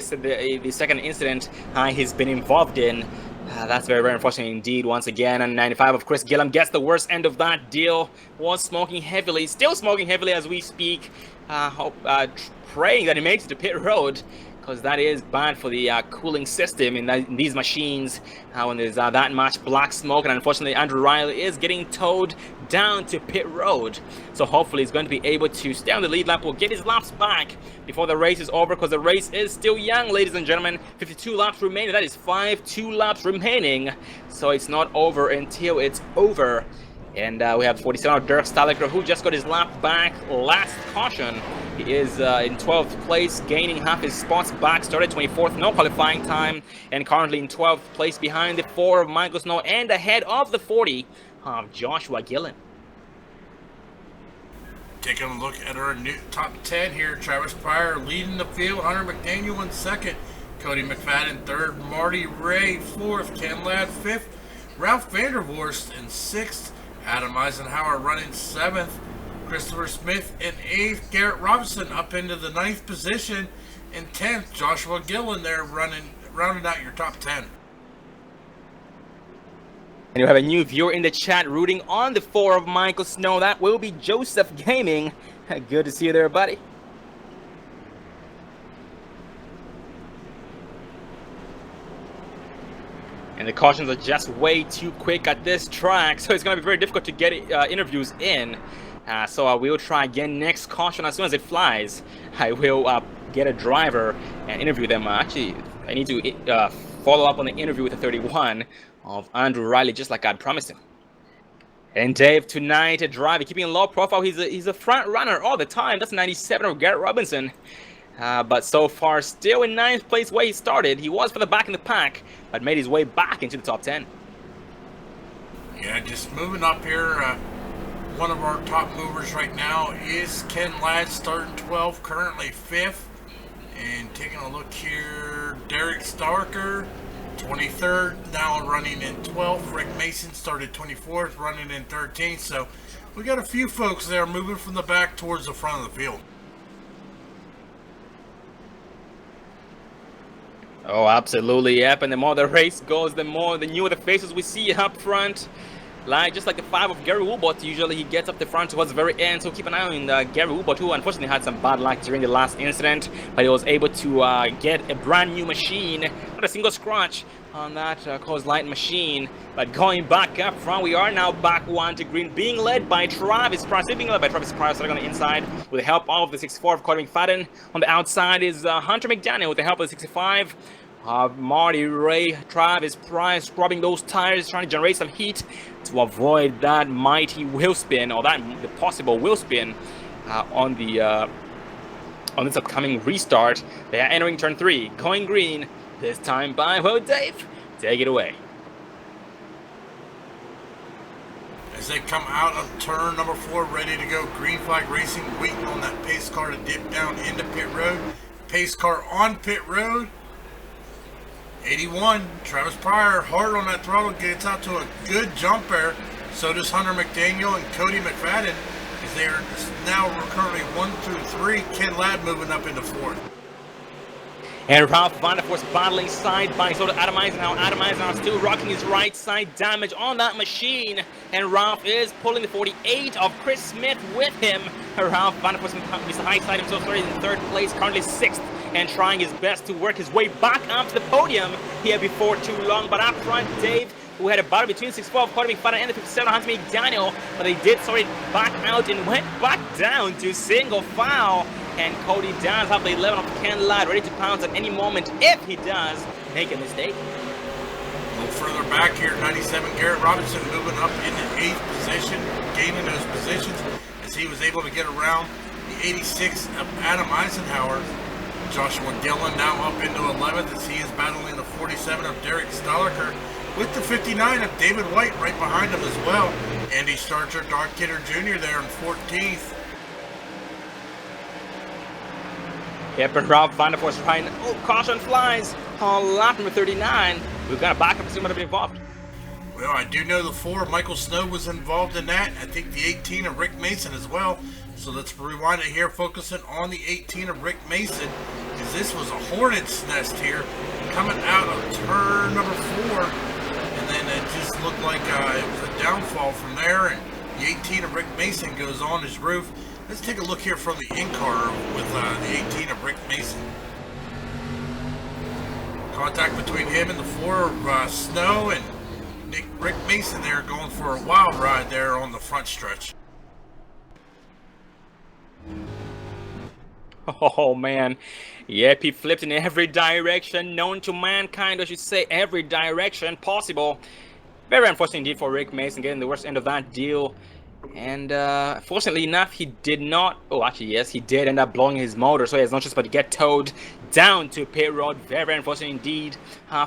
the second incident he's been involved in. That's very, very unfortunate indeed. Once again, and 95 of Chris Gillum gets the worst end of that deal. Was smoking heavily, still smoking heavily as we speak. Praying that he makes it to pit road, because that is bad for the cooling system in these machines when there's that much black smoke. And unfortunately, Andrew Riley is getting towed down to pit road. So hopefully he's going to be able to stay on the lead lap. We'll get his laps back before the race is over, because the race is still young, ladies and gentlemen. 52 laps remaining. That is 2 laps remaining. So it's not over until it's over. And we have 47 Dirk Staliker, who just got his lap back last caution. He is in 12th place, gaining half his spots back. Started 24th, no qualifying time, and currently in 12th place behind the 4 of Michael Snow and ahead of the 40 of Joshua Gillen. Taking a look at our new top 10 here. Travis Pryor leading the field, Hunter McDaniel in 2nd, Cody McFadden 3rd, Marty Ray 4th, Ken Ladd 5th, Ralph Vandervorst in 6th, Adam Eisenhower running 7th, Christopher Smith in 8th, Garrett Robinson up into the 9th position in 10th, Joshua Gillen there rounding out your top 10. And you have a new viewer in the chat rooting on the 4 of Michael Snow. That will be Joseph Gaming. Good to see you there, buddy. And the cautions are just way too quick at this track, so it's going to be very difficult to get interviews in. So I will try again next caution as soon as it flies. I will get a driver and interview them. Actually, I need to follow up on the interview with the 31 of Andrew Riley, just like I'd promised him. And Dave tonight, a driver keeping a low profile. He's a front runner all the time. That's 97 of Garrett Robinson. But so far, still in 9th place where he started. He was for the back in the pack, but made his way back into the top 10. Yeah, just moving up here. One of our top movers right now is Ken Ladd, starting 12th, currently 5th. And taking a look here, Derek Starker, 23rd, now running in 12th. Rick Mason started 24th, running in 13th. So we got a few folks there moving from the back towards the front of the field. Oh, absolutely, yep. And the more the race goes, the newer the faces we see up front. Just like the 5 of Gary Woolbot, usually he gets up the front towards the very end. So keep an eye on Gary Woolbot, who unfortunately had some bad luck during the last incident, but he was able to get a brand new machine, not a single scratch on that Coors Light machine. But going back up front, we are now back 1 to green, being led by Travis Price. Starting on the inside with the help of the 64 of Cody McFadden. On the outside is Hunter McDaniel with the help of the 65. Marty Ray, Travis Price scrubbing those tires, trying to generate some heat to avoid that mighty wheel spin, or the possible wheel spin on this upcoming restart. They are entering turn 3, going green this time by Dave. Take it away. As they come out of turn number 4, ready to go, green flag racing, waiting on that pace car to dip down into pit road. Pace car on pit road. 81, Travis Pryor, hard on that throttle, gets out to a good jump there. So does Hunter McDaniel and Cody McFadden, as they are now currently 1 through 3. Ken Ladd moving up into 4th. And Ralph Van der Voort battling side by side. Adam Eisenhower still rocking his right side damage on that machine. And Ralph is pulling the 48 of Chris Smith with him. Ralph Van der Voort beside side himself started in 3rd place, currently 6th. And trying his best to work his way back up to the podium here before too long. But up front, Dave, who had a battle between 6-4, Cody McFadden and the 57 Hunter McDaniel. But they did sort it back out and went back down to single file. And Cody does have the 11 of Ken Ladd ready to pounce at any moment if he does make a mistake. A little further back here, 97 Garrett Robinson moving up into 8th position, gaining those positions as he was able to get around the 86 of Adam Eisenhower. Joshua Dillon now up into 11th as he is battling the 47 of Derek Stolliker with the 59 of David White right behind him as well. Andy Starcher, Don Kidder Jr. there in 14th. Yep, and Ralph Van der Voort trying. Oh, caution flies on lap number 39. We've got to back up and see what have been involved. Well, I do know the 4 of Michael Snow was involved in that. I think the 18 of Rick Mason as well. So let's rewind it here, focusing on the 18 of Rick Mason, because this was a hornet's nest here, coming out of turn number 4, and then it just looked like it was a downfall from there, and the 18 of Rick Mason goes on his roof. Let's take a look here from the in-car with the 18 of Rick Mason. Contact between him and the 4 of Snow, and Rick Mason there going for a wild ride there on the front stretch. Oh man, yep, he flipped in every direction known to mankind, I should say, every direction possible. Very unfortunate indeed for Rick Mason getting the worst end of that deal. And fortunately enough, he did not. Oh, actually, yes, he did end up blowing his motor, so he has no choice but to get towed down to pit road. Very unfortunate indeed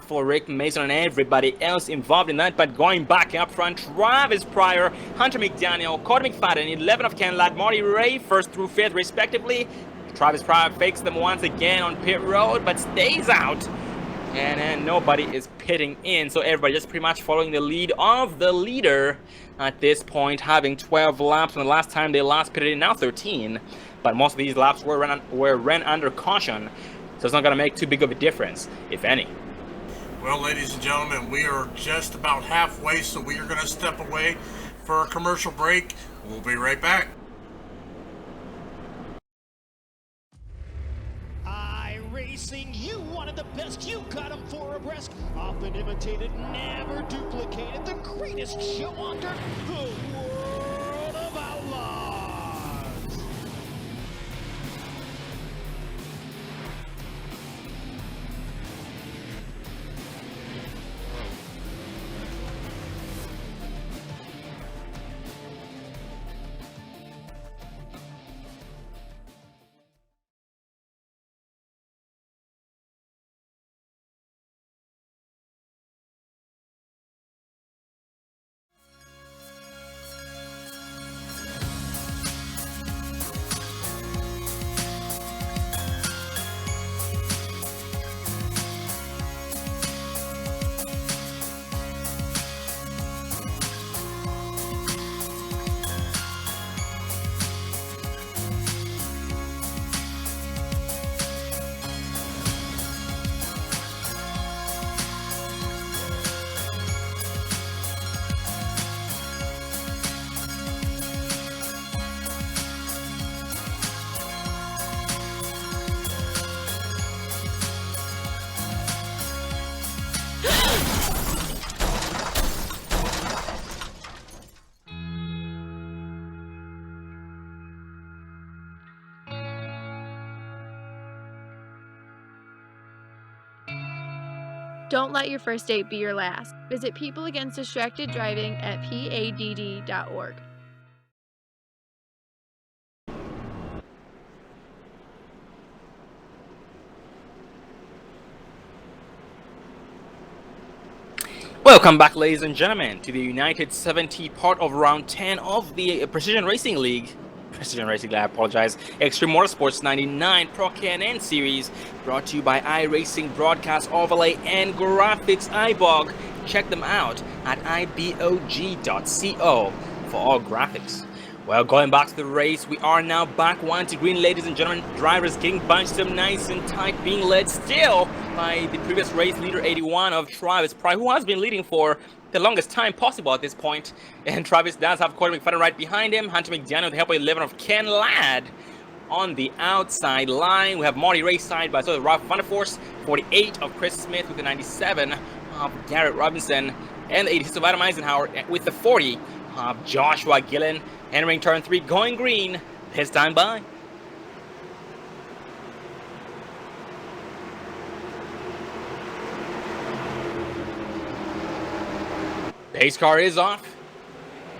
for Rick Mason and everybody else involved in that. But going back up front, Travis Pryor, Hunter McDaniel, Cody McFadden, 11 of Ken Ladd, Marty Ray, 1st through 5th respectively. Travis Pryor fakes them once again on pit road, but stays out. And then nobody is pitting in, so everybody just pretty much following the lead of the leader at this point, having 12 laps from the last time they last pitted in, now 13. But most of these laps were ran under caution, so it's not going to make too big of a difference, if any. Well, ladies and gentlemen, we are just about halfway, so we are going to step away for a commercial break. We'll be right back. Racing, you wanted the best, you got them 4 abreast, often imitated, never duplicated, the greatest show under the world of outlaws. Don't let your first date be your last. Visit People Against Distracted Driving at PADD.org. Welcome back, ladies and gentlemen, to the United 70 part of round 10 of the Precision Racing League, I apologize, Extreme Motorsports 99 Pro Can-N Series, brought to you by iRacing Broadcast Overlay and Graphics iBog. Check them out at ibog.co for all graphics. Well, going back to the race, we are now back 1 to green, ladies and gentlemen. Drivers getting bunched up nice and tight, being led still by the previous race leader, 81 of Travis Pryor, who has been leading for the longest time possible at this point. And Travis does have Cody McFadden right behind him. Hunter McDaniel with the help of 11 of Ken Ladd on the outside line. We have Marty Ray side by Ralph Vanderforce, 48 of Chris Smith with the 97 of Garrett Robinson, and the 86 of Adam Eisenhower with the 40 of Joshua Gillen. Entering turn 3, going green, his time by. Pace car is off.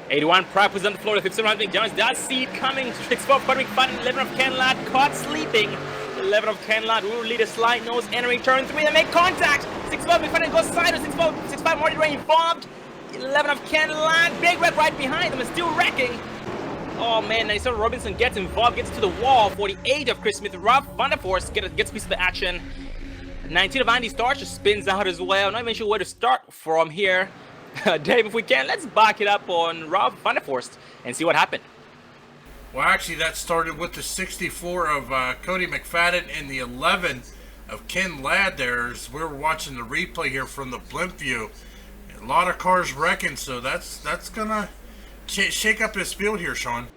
81 Pryor puts on the floor. 57 McDonald's does see it coming. 64 Cody McFadden, 11 of Ken Ladd caught sleeping. 11 of Ken Ladd will lead a slide nose. Entering turn 3, they make contact. 65 McFadden goes sideways. 65 Marty Ray involved. 11 of Ken Ladd, big wreck right behind them, is still wrecking. Oh man, 97 Robinson gets involved, gets to the wall. 48 of Chris Smith, Ralph Vanderforce gets a piece of the action. 19 of Andy Starch just spins out as well. Not even sure where to start from here. Dave, if we can, let's back it up on Ralph Vanderforce and see what happened. Well, actually, that started with the 64 of Cody McFadden and the 11 of Ken Ladd there. As we're watching the replay here from the blimp view. A lot of cars wrecking, so that's gonna shake up this field here, Sean.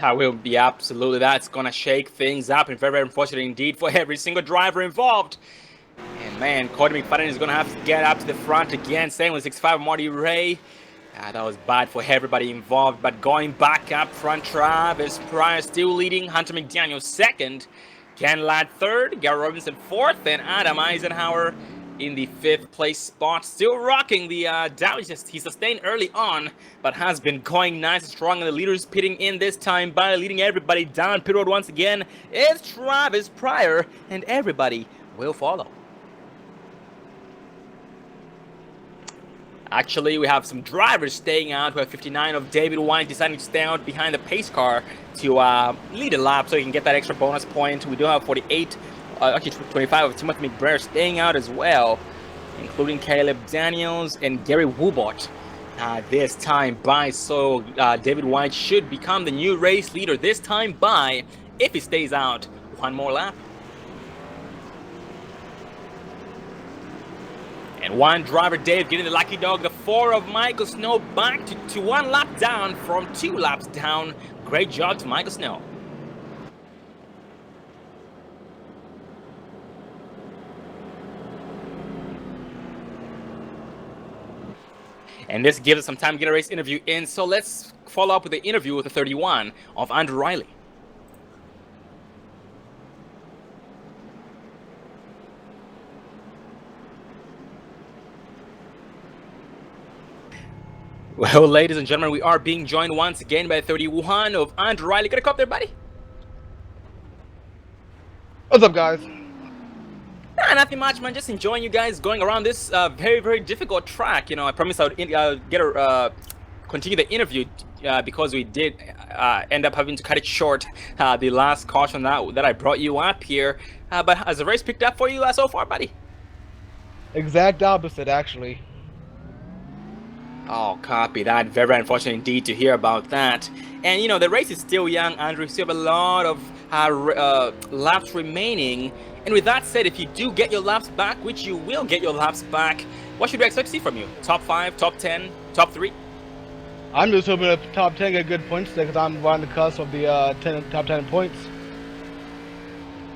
Will be absolutely. That's gonna shake things up, and very, very unfortunate indeed for every single driver involved. And man, Cody McFadden is gonna have to get up to the front again. Same with 65 Marty Ray. That was bad for everybody involved. But going back up front, Travis Pryor still leading. Hunter McDaniel second. Ken Ladd third. Garrett Robinson fourth, and Adam Eisenhower in the 5th place spot, still rocking the damage he sustained early on, but has been going nice and strong, and the leaders pitting in this time by leading everybody down pit road once again is Travis Pryor, and everybody will follow. Actually, we have some drivers staying out. We have 59 of David White deciding to stay out behind the pace car to lead a lap so he can get that extra bonus point. We do have 48 actually 25 of Timothy McBrayer staying out as well, including Caleb Daniels and Gary Woobot this time by. So David White should become the new race leader this time by if he stays out one more lap. And one driver, Dave, getting the lucky dog, the 4 of Michael Snow back to 1 lap down from 2 laps down. Great job to Michael Snow. And this gives us some time to get a race interview in. So let's follow up with the interview with the 31 of Andrew Riley. Well, ladies and gentlemen, we are being joined once again by 31 of Andrew Riley. Got a cop there, buddy? What's up, guys? Nah, nothing much, man. Just enjoying you guys going around this very, very difficult track. You know, I promised I would continue the interview because we did end up having to cut it short. The last caution that I brought you up here. But has the race picked up for you so far, buddy? Exact opposite, actually. Oh, copy that. Very, very unfortunate indeed to hear about that. And, you know, the race is still young, Andrew. You still have a lot of laps remaining. And with that said, if you do get your laps back, which you will get your laps back, what should we expect to see from you? Top 5, top 10, top 3? I'm just hoping that top 10 get good points today because I'm right on the cusp of the top 10 points.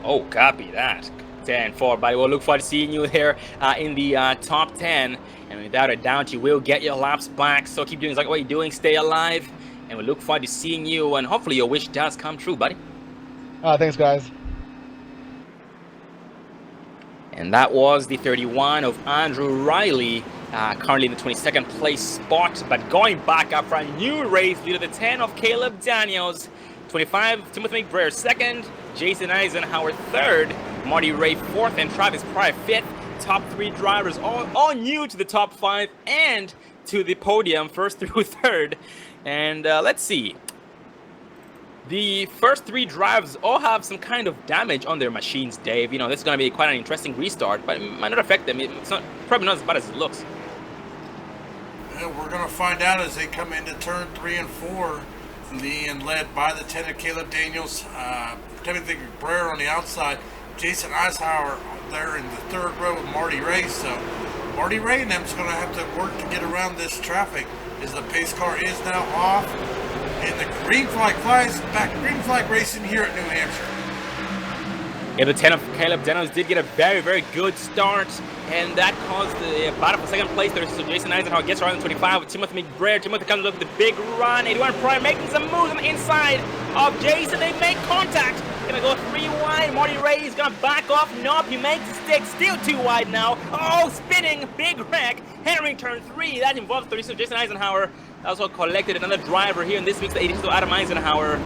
Oh, copy that. 10-4, buddy. We'll look forward to seeing you here in the top 10. And without a doubt, you will get your laps back. So keep doing exactly what you're doing. Stay alive. And we look forward to seeing you. And hopefully your wish does come true, buddy. Thanks, guys. And that was the 31 of Andrew Riley, currently in the 22nd place spot. But going back up for a new race leader, the 10 of Caleb Daniels. 25, Timothy McBrayer 2nd, Jason Eisenhower 3rd, Marty Ray 4th, and Travis Pryor 5th. Top 3 drivers, all new to the top 5 and to the podium, 1st through 3rd. And let's see. The first 3 drivers all have some kind of damage on their machines, Dave. You know, this is going to be quite an interesting restart, but it might not affect them. It's not probably not as bad as it looks. we're going to find out as they come into turn 3 and 4, being led by the 10 of Caleb Daniels, Timothy Cabrera on the outside, Jason Eisenhower there in the third row with Marty Ray. So Marty Ray and them's going to have to work to get around this traffic as the pace car is now off. And the green flag flies back, green flag racing here at New Hampshire. Yeah, the 10 of Caleb Daniels did get a very, very good start, and that caused the battle for second place. There's Jason Eisenhower gets around the 25 with Timothy McBrayer. Timothy comes up with a big run. 81 Prime making some moves on the inside of Jason. They make contact. Gonna go 3 wide. Marty Ray is gonna back off. Nope, he makes the stick. Still 2 wide now. Oh, spinning. Big wreck. Henry turn 3. That involves 36 Jason Eisenhower. Also collected another driver here, and this week's the 86 of Adam Eisenhower.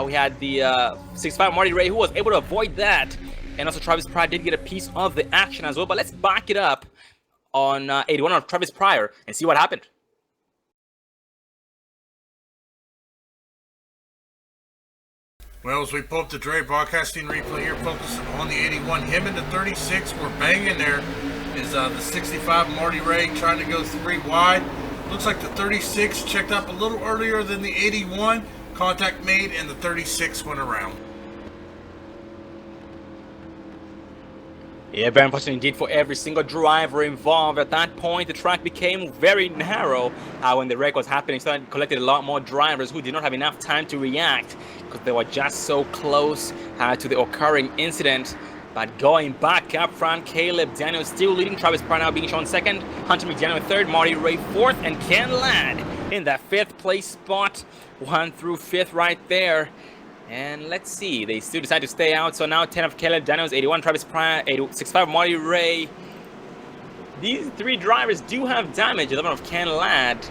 We had the 65 Marty Ray, who was able to avoid that. And also Travis Pryor did get a piece of the action as well. But let's back it up on 81 of Travis Pryor and see what happened. Well, as we pull up the Dre broadcasting replay here, focusing on the 81. Him and the 36 were banging there. Is the 65 Marty Ray trying to go 3 wide. Looks like the 36 checked up a little earlier than the 81. Contact made, and the 36 went around. Yeah, very unfortunate indeed for every single driver involved. At that point, the track became very narrow when the wreck was happening. So it collected a lot more drivers who did not have enough time to react because they were just so close to the occurring incident. But going back up front, Caleb Daniels still leading. Travis Pryor now being shown second. Hunter McDaniel third. Marty Ray fourth. And Ken Ladd in that 5th place spot. 1 through 5th right there. And let's see. They still decide to stay out. So now 10 of Caleb Daniels, 81 Travis Pryor, 65 Marty Ray. These 3 drivers do have damage. 11 of Ken Ladd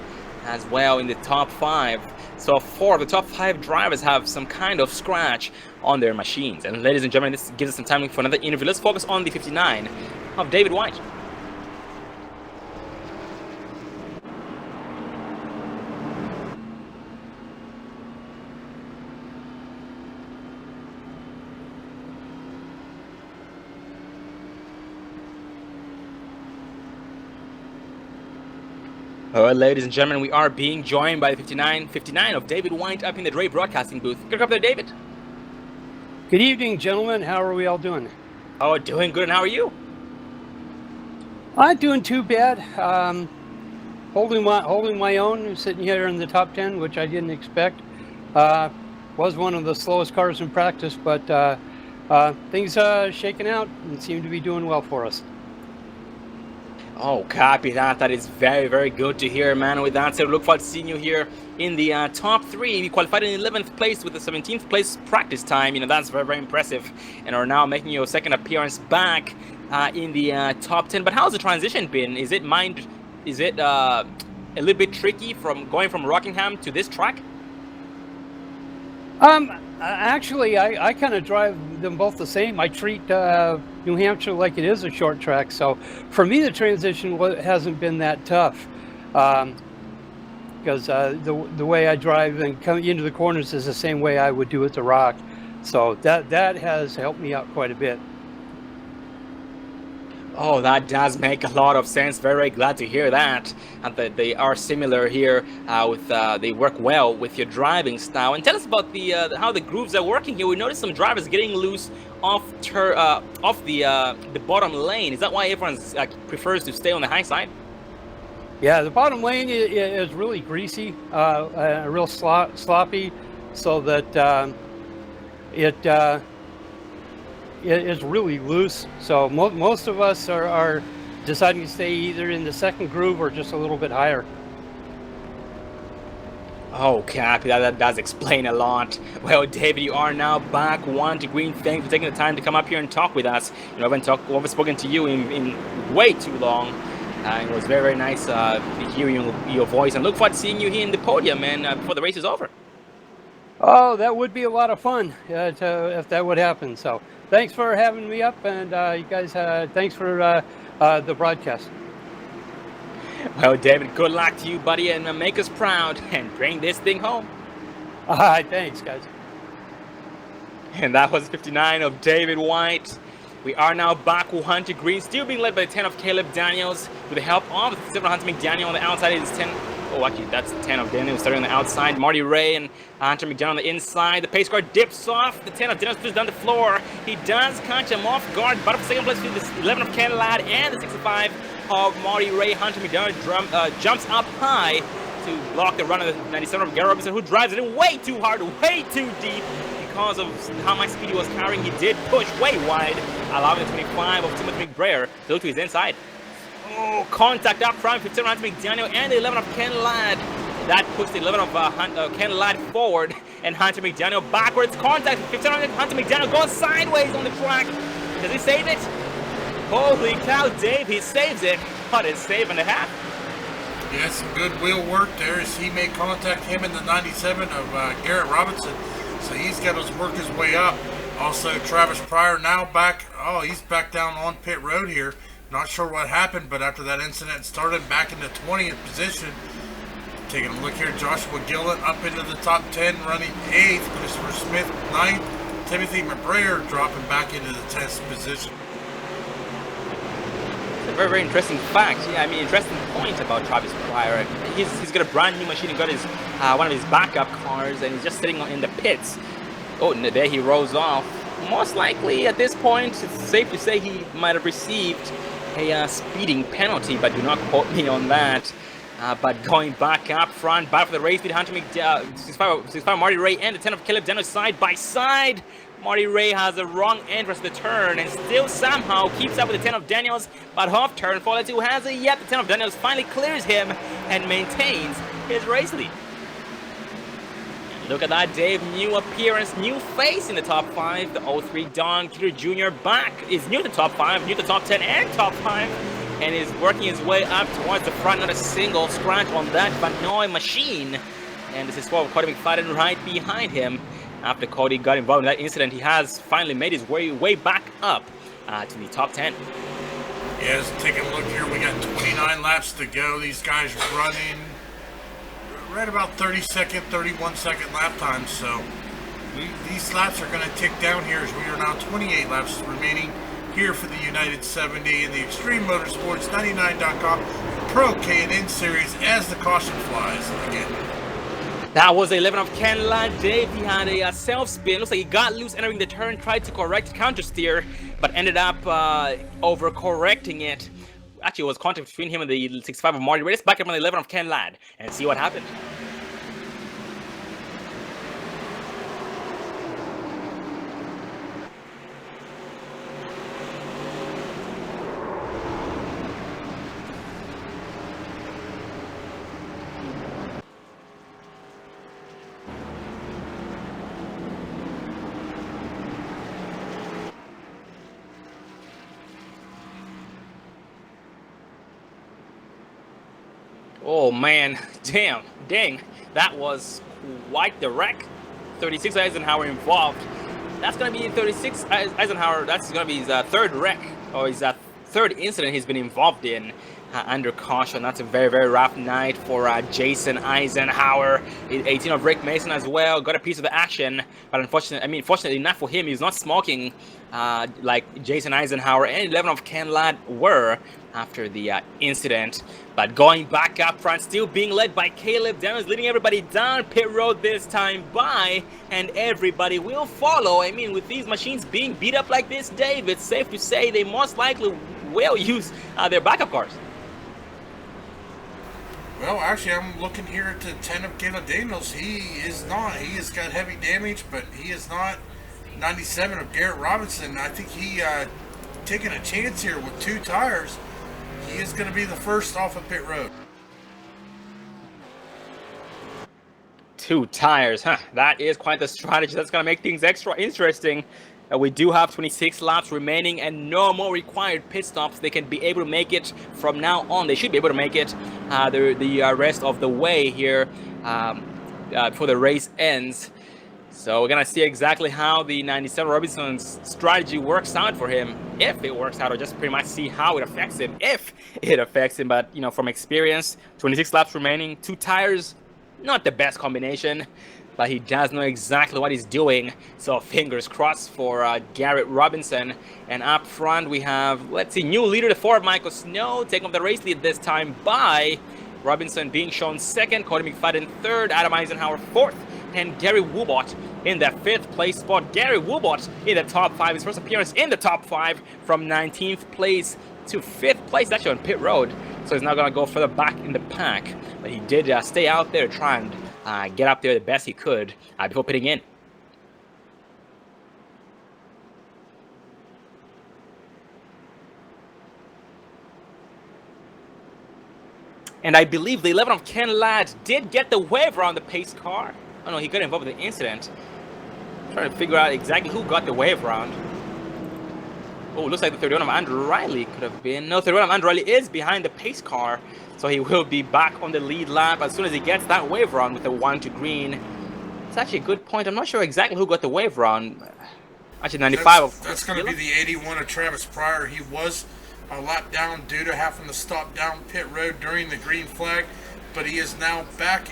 as well in the top 5. So 4 of the top 5 drivers have some kind of scratch on their machines. And ladies and gentlemen, this gives us some time for another interview. Let's focus on the 59 of David White. Alright, ladies and gentlemen, we are being joined by the 59 of David White up in the Dre broadcasting booth. Good up there, David. Good evening, gentlemen. How are we all doing? Oh, doing good, and how are you? Not doing too bad. Holding my own, sitting here in the top 10, which I didn't expect. Was one of the slowest cars in practice, but things shaking out and seem to be doing well for us. Oh, copy that. That is very, very good to hear, man. With that said, look forward to seeing you here in the top 3. We qualified in 11th place with the 17th place practice time. You know, that's very, very impressive. And are now making your second appearance back in the top 10. But how's the transition been? Is it a little bit tricky from going from Rockingham to this track? Actually, I kind of drive them both the same. I treat New Hampshire like it is a short track. So for me, the transition hasn't been that tough because the way I drive and come into the corners is the same way I would do at the Rock. So that has helped me out quite a bit. Oh, that does make a lot of sense. Very, very glad to hear that. And that they are similar here. They work well with your driving style. And tell us about how the grooves are working here. We noticed some drivers getting loose off the bottom lane. Is that why everyone prefers to stay on the high side? Yeah, the bottom lane is really greasy, real sloppy, so that it is really loose. So most of us are deciding to stay either in the second groove or just a little bit higher. Oh, Cappy, that does explain a lot. Well, David, you are now back. One to green. Thanks for taking the time to come up here and talk with us. You know, I haven't spoken to you in way too long. It was very, very nice hearing your voice, and look forward to seeing you here in the podium and before the race is over. Oh, that would be a lot of fun if that would happen. So thanks for having me up, and you guys, thanks for the broadcast. Well, David, good luck to you, buddy, and make us proud and bring this thing home. All right, thanks, guys. And that was 59 of David White. We are now back 1 degree, still being led by the 10 of Caleb Daniels with the help of the 7 of Hunter McDaniel on the outside. Is 10. Oh, actually, that's the 10 of Daniels starting on the outside. Marty Ray and Hunter McDaniel on the inside. The pace car dips off. The 10 of Daniels pushes down the floor. He does catch him off guard, but up to second place between the 11 of Ken Ladd and the 65 of Marty Ray. Hunter McDaniel jumps up high to block the run of the 97 of Gary Robinson, who drives it in way too hard, way too deep. Because of how much speed he was carrying, he did push way wide, allowing the 25 of Timothy McBrayer to look to his inside. Oh, contact up front, 15 of Hunter McDaniel and the 11 of Ken Ladd. That puts the 11 of Ken Ladd forward and Hunter McDaniel backwards. Contact, 15 of Hunter McDaniel goes sideways on the track. Does he save it? Holy cow, Dave, he saves it. What a save and a half. Yeah, some good wheel work there as he made contact, him in the 97 of Garrett Robinson. So he's got to work his way up. Also, Travis Pryor now back. Oh, he's back down on pit road here. Not sure what happened, but after that incident started, back in the 20th position. Taking a look here, Joshua Gillen up into the top 10, running 8th. Christopher Smith 9th. Timothy McBrayer dropping back into the 10th position. It's a very, very interesting fact. Yeah, I mean, interesting point about Travis Pryor. He's got a brand new machine. He got his one of his backup cars, and he's just sitting in the pits. Oh, and there he rolls off. Most likely, at this point, it's safe to say he might have received a speeding penalty, but do not quote me on that. But going back up front, back for the race with Hunter McDaniel, 65 Marty Ray and the 10 of Caleb Daniels side by side. Marty Ray has the wrong entrance to the turn and still somehow keeps up with the 10 of Daniels, but off turn 42 has it yet. The 10 of Daniels finally clears him and maintains his race lead. Look at that, Dave. New appearance, new face in the top 5. The 03 Don Cuter Jr. back is new to the top 5, new to the top 10 and top 5, and is working his way up towards the front. Not a single scratch on that Van Noy machine. And this is for Cody McFadden right behind him. After Cody got involved in that incident, he has finally made his way back up to the top 10. Yes, taking a look here, we got 29 laps to go. These guys running right about 30-second, 31-second lap times. So these laps are going to tick down here as we are now 28 laps remaining here for the United 70 and the Extreme Motorsports 99.com Pro K&N Series as the caution flies again. That was the 11 of Ken Ladd. Dave, he had a self-spin. Looks like he got loose entering the turn, tried to correct counter steer, but ended up over-correcting it. Actually, it was contact between him and the 65 of Marty Ray. Let's back up on the 11 of Ken Ladd and see what happened. Oh man, dang, that was quite the wreck. 36 Eisenhower involved. That's gonna be 36 Eisenhower. That's gonna be his third wreck, or his third incident he's been involved in under caution. That's a very, very rough night for Jason Eisenhower. 18 of Rick Mason as well. Got a piece of the action, but fortunately not for him. He's not smoking like Jason Eisenhower and 11 of Ken Ladd were after the incident. But going back up front, still being led by Caleb Daniels, leading everybody down pit road this time by, and everybody will follow. I mean, with these machines being beat up like this, Dave, it's safe to say they most likely will use their backup cars. Well, actually, I'm looking here at the 10 of Caleb Daniels. He is not. He has got heavy damage, but he is not. 97 of Garrett Robinson. I think he taking a chance here with 2 tires. He is going to be the first off of pit road. 2 tires, huh? That is quite the strategy. That's going to make things extra interesting. We do have 26 laps remaining and no more required pit stops. They can be able to make it from now on. They should be able to make it the rest of the way here before the race ends. So we're going to see exactly how the 97 Robinson's strategy works out for him. If it works out, or just pretty much see how it affects him. If it affects him, but, you know, from experience, 26 laps remaining, 2 tires, not the best combination. but he does know exactly what he's doing. So fingers crossed for Garrett Robinson. And up front we have, let's see, new leader, the Ford, Michael Snow, taking up the race lead this time by Robinson being shown second, Cody McFadden third, Adam Eisenhower fourth, and Gary Woobot in the 5th place spot. Gary Woobot in the top 5, his first appearance in the top 5 from 19th place to 5th place, actually on pit road. So he's now going to go further back in the pack. But he did stay out there, try and get up there the best he could before pitting in. And I believe the 11 of Ken Ladd did get the waiver on the pace car. Oh no, he got involved with the incident. Trying to figure out exactly who got the wave round. Oh, looks like the 31 of Andrew Riley could have been. No, 31 of Andrew Riley is behind the pace car. So he will be back on the lead lap as soon as he gets that wave round with the 1 to green. It's actually a good point. I'm not sure exactly who got the wave round. Actually, 95 That's going to be the 81 of Travis Pryor. He was a lap down due to having to stop down pit road during the green flag, but he is now back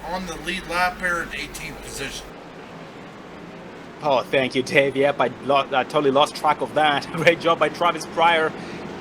on the lead lap here in 18th position. Oh, thank you, Dave. Yep, I totally lost track of that. Great job by Travis Pryor.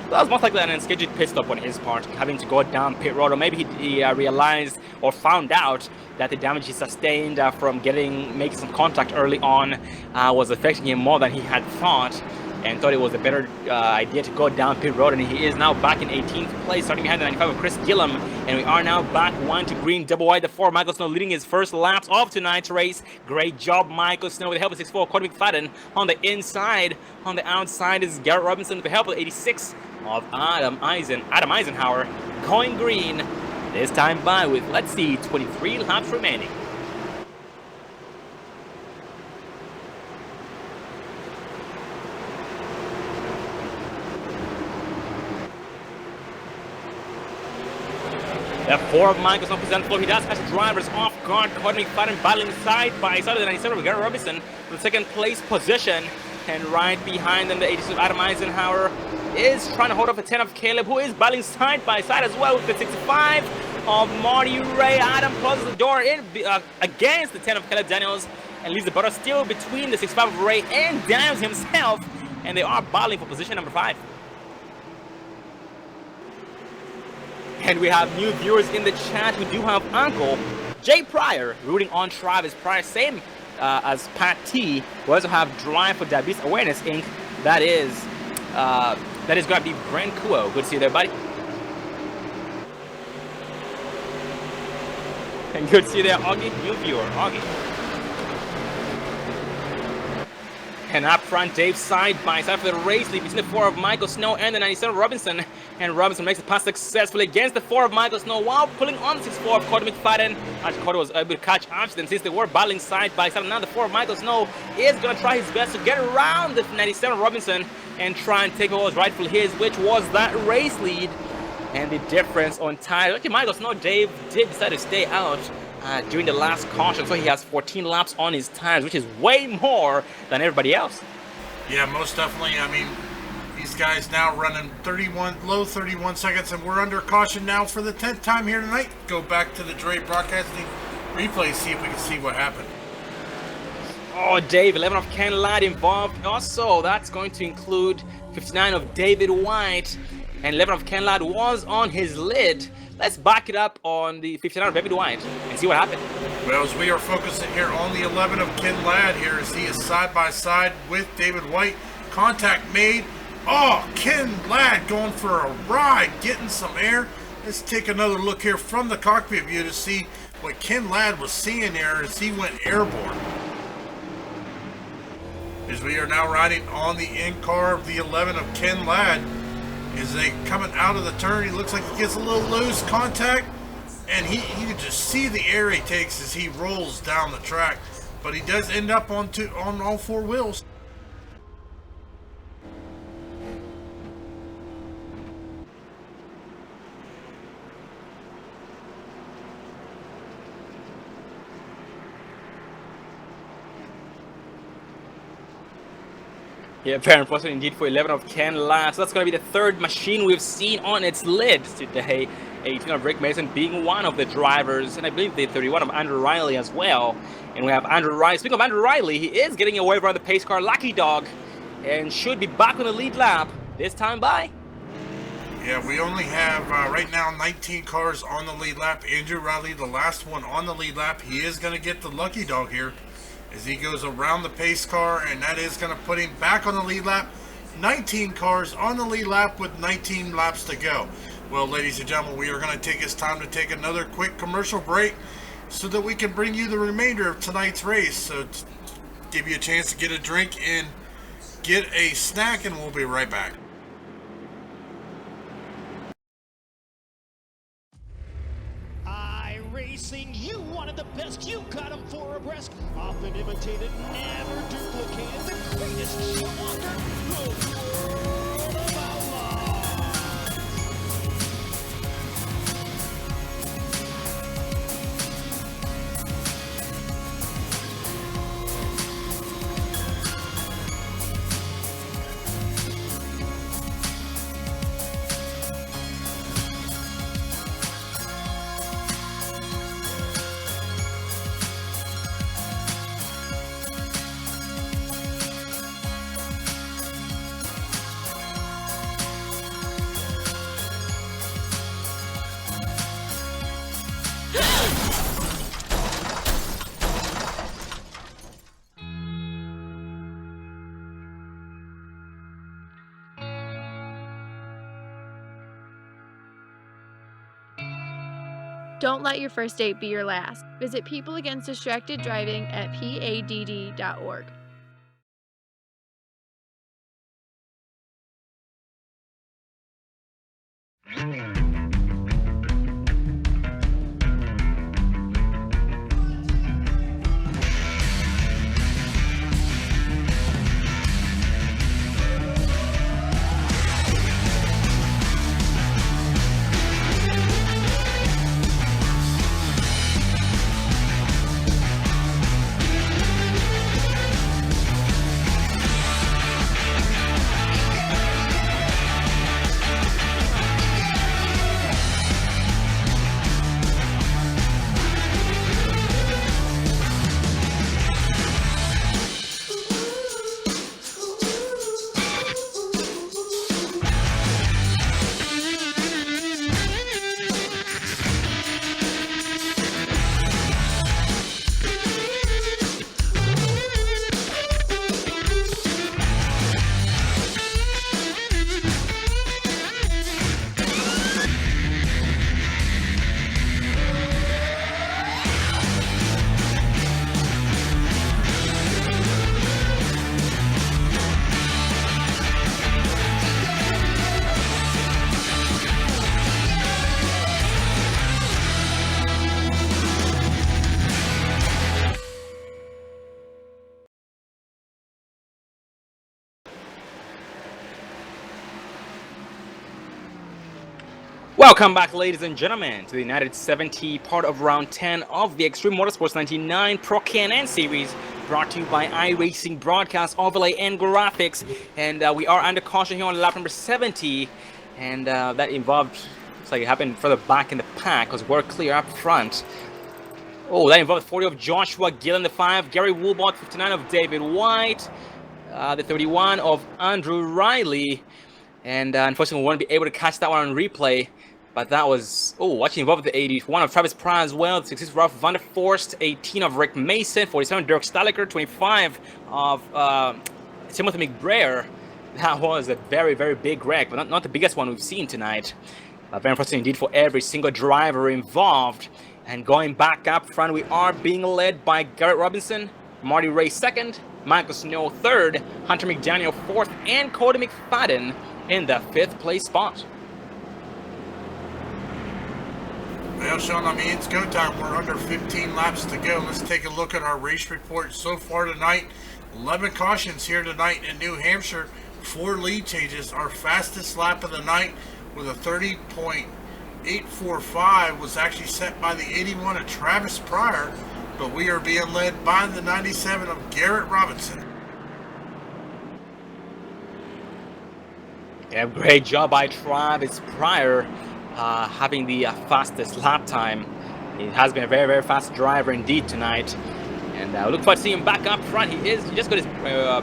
That was most likely an unscheduled pit stop on his part, having to go down pit road, or maybe he realized or found out that the damage he sustained from making some contact early on was affecting him more than he had thought, and thought it was a better idea to go down pit road. And he is now back in 18th place, starting behind the 95 of Chris Gillum. And we are now back 1 to green, double wide. The 4, Michael Snow, leading his first laps of tonight's race. Great job, Michael Snow, with the help of 6'4", Cody McFadden on the inside. On the outside is Garrett Robinson with the help of 86 of Adam Eisenhower, going green. This time by with, let's see, 23 laps remaining. The 4 of Michael Snow presents floor. He does catch the drivers off guard. Cody McFadden battling side by side of the 97 of Garrett Robinson for the 2nd place position. And right behind them, the 86 of Adam Eisenhower is trying to hold off a 10 of Caleb, who is battling side by side as well with the 65 of Marty Ray. Adam closes the door in against the 10 of Caleb Daniels and leaves the battle still between the 65 of Ray and Daniels himself. And they are battling for position number 5. And we have new viewers in the chat. We do have Uncle Jay Pryor rooting on Travis Pryor, same as Pat T. We also have Drive for Diabetes Awareness Inc. That is going to be Brent Kuo. Good to see you there, buddy. And good to see you there, Augie, new viewer, Augie. And up front, Dave side by side for the race lead between the 4 of Michael Snow and the 97 of Robinson. And Robinson makes the pass successfully against the 4 of Michael Snow while pulling on the 6'4 of Cody McFadden. As Cody was able to catch up to them since they were battling side by side. Now the 4 of Michael Snow is going to try his best to get around the 97 of Robinson and try and take what was rightfully his, which was that race lead. And the difference on tires. Okay, Michael Snow, Dave did decide to stay out during the last caution, so he has 14 laps on his tires, which is way more than everybody else. Yeah, most definitely. I mean, these guys now running low 31 seconds, and we're under caution now for the 10th time here tonight. Go back to the Dre Broadcasting replay, see if we can see what happened. Oh, Dave, 11 of Ken Ladd involved. Also, that's going to include 59 of David White, and 11 of Ken Ladd was on his lid. Let's back it up on the 59 of David White and see what happened. Well, as we are focusing here on the 11 of Ken Ladd here, as he is side by side with David White. Contact made. Oh, Ken Ladd going for a ride, getting some air. Let's take another look here from the cockpit view to see what Ken Ladd was seeing there as he went airborne. As we are now riding on the in-car of the 11 of Ken Ladd. As they coming out of the turn, he looks like he gets a little loose contact, and you can just see the air he takes as he rolls down the track. But he does end up on all 4 wheels. Yeah, very unfortunate indeed for 11 of Ken Ladd. So that's going to be the 3rd machine we've seen on its lid today. 18 of Rick Mason being one of the drivers, and I believe the 31 of Andrew Riley as well. And we have Andrew Riley. Speaking of Andrew Riley, he is getting away from the pace car Lucky Dog and should be back on the lead lap this time by. Yeah, we only have right now 19 cars on the lead lap. Andrew Riley, the last one on the lead lap. He is going to get the Lucky Dog here as he goes around the pace car, and that is going to put him back on the lead lap. 19 cars on the lead lap with 19 laps to go. Well, ladies and gentlemen, we are going to take this time to take another quick commercial break so that we can bring you the remainder of tonight's race. So give you a chance to get a drink and get a snack, and we'll be right back. Racing, you wanted the best, you got them for a breast. Often imitated, never duplicated. The greatest show under the world of outlaws. Don't let your first date be your last. Visit People Against Distracted Driving at PADD.org. Welcome back, ladies and gentlemen, to the United 70 part of round 10 of the Extreme Motorsports 99 Pro Can-Am Series, brought to you by iRacing Broadcast, Overlay, and Graphics. And we are under caution here on lap number 70, and that involved, looks like it happened further back in the pack, because we're clear up front. Oh, that involved the 40 of Joshua Gillen, the 5, Gary Woolbot, 59 of David White, the 31 of Andrew Riley, and unfortunately we won't be able to catch that one on replay. But that was, actually involved the 81 of Travis Pryor as well, 66 of Ralph Van der Forst, 18 of Rick Mason, 47 Dirk Staliker, 25 of Timothy McBrayer. That was a very, very big wreck, but not the biggest one we've seen tonight. Very unfortunate indeed for every single driver involved. And going back up front, we are being led by Garrett Robinson, Marty Ray second, Michael Snow third, Hunter McDaniel fourth, and Cody McFadden in the 5th place spot. Well, Sean, I mean, it's go time. We're under 15 laps to go. Let's take a look at our race report so far tonight. 11 cautions here tonight in New Hampshire. 4 lead changes. Our fastest lap of the night with a 30.845 was actually set by the 81 of Travis Pryor, but we are being led by the 97 of Garrett Robinson. Yeah, great job by Travis Pryor. having the fastest lap time. He has been a very, very fast driver indeed tonight. And look forward to seeing him back up front. He just got his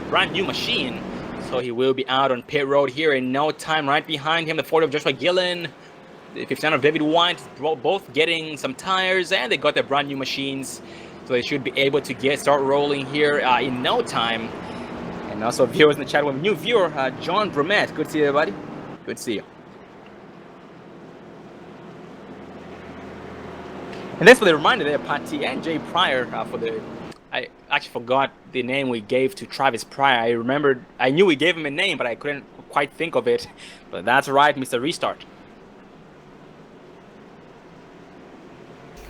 brand new machine. So he will be out on pit road here in no time. Right behind him, the 40 of Joshua Gillen, the 59 of David White, both getting some tires, and they got their brand new machines. So they should be able to start rolling here in no time. And also viewers in the chat, we have a new viewer, John Brumet. Good to see you, everybody. Good to see you. And thanks for the reminder there, Patty and Jay Pryor, for the... I actually forgot the name we gave to Travis Pryor. I knew we gave him a name, but I couldn't quite think of it. But that's right, Mr. Restart.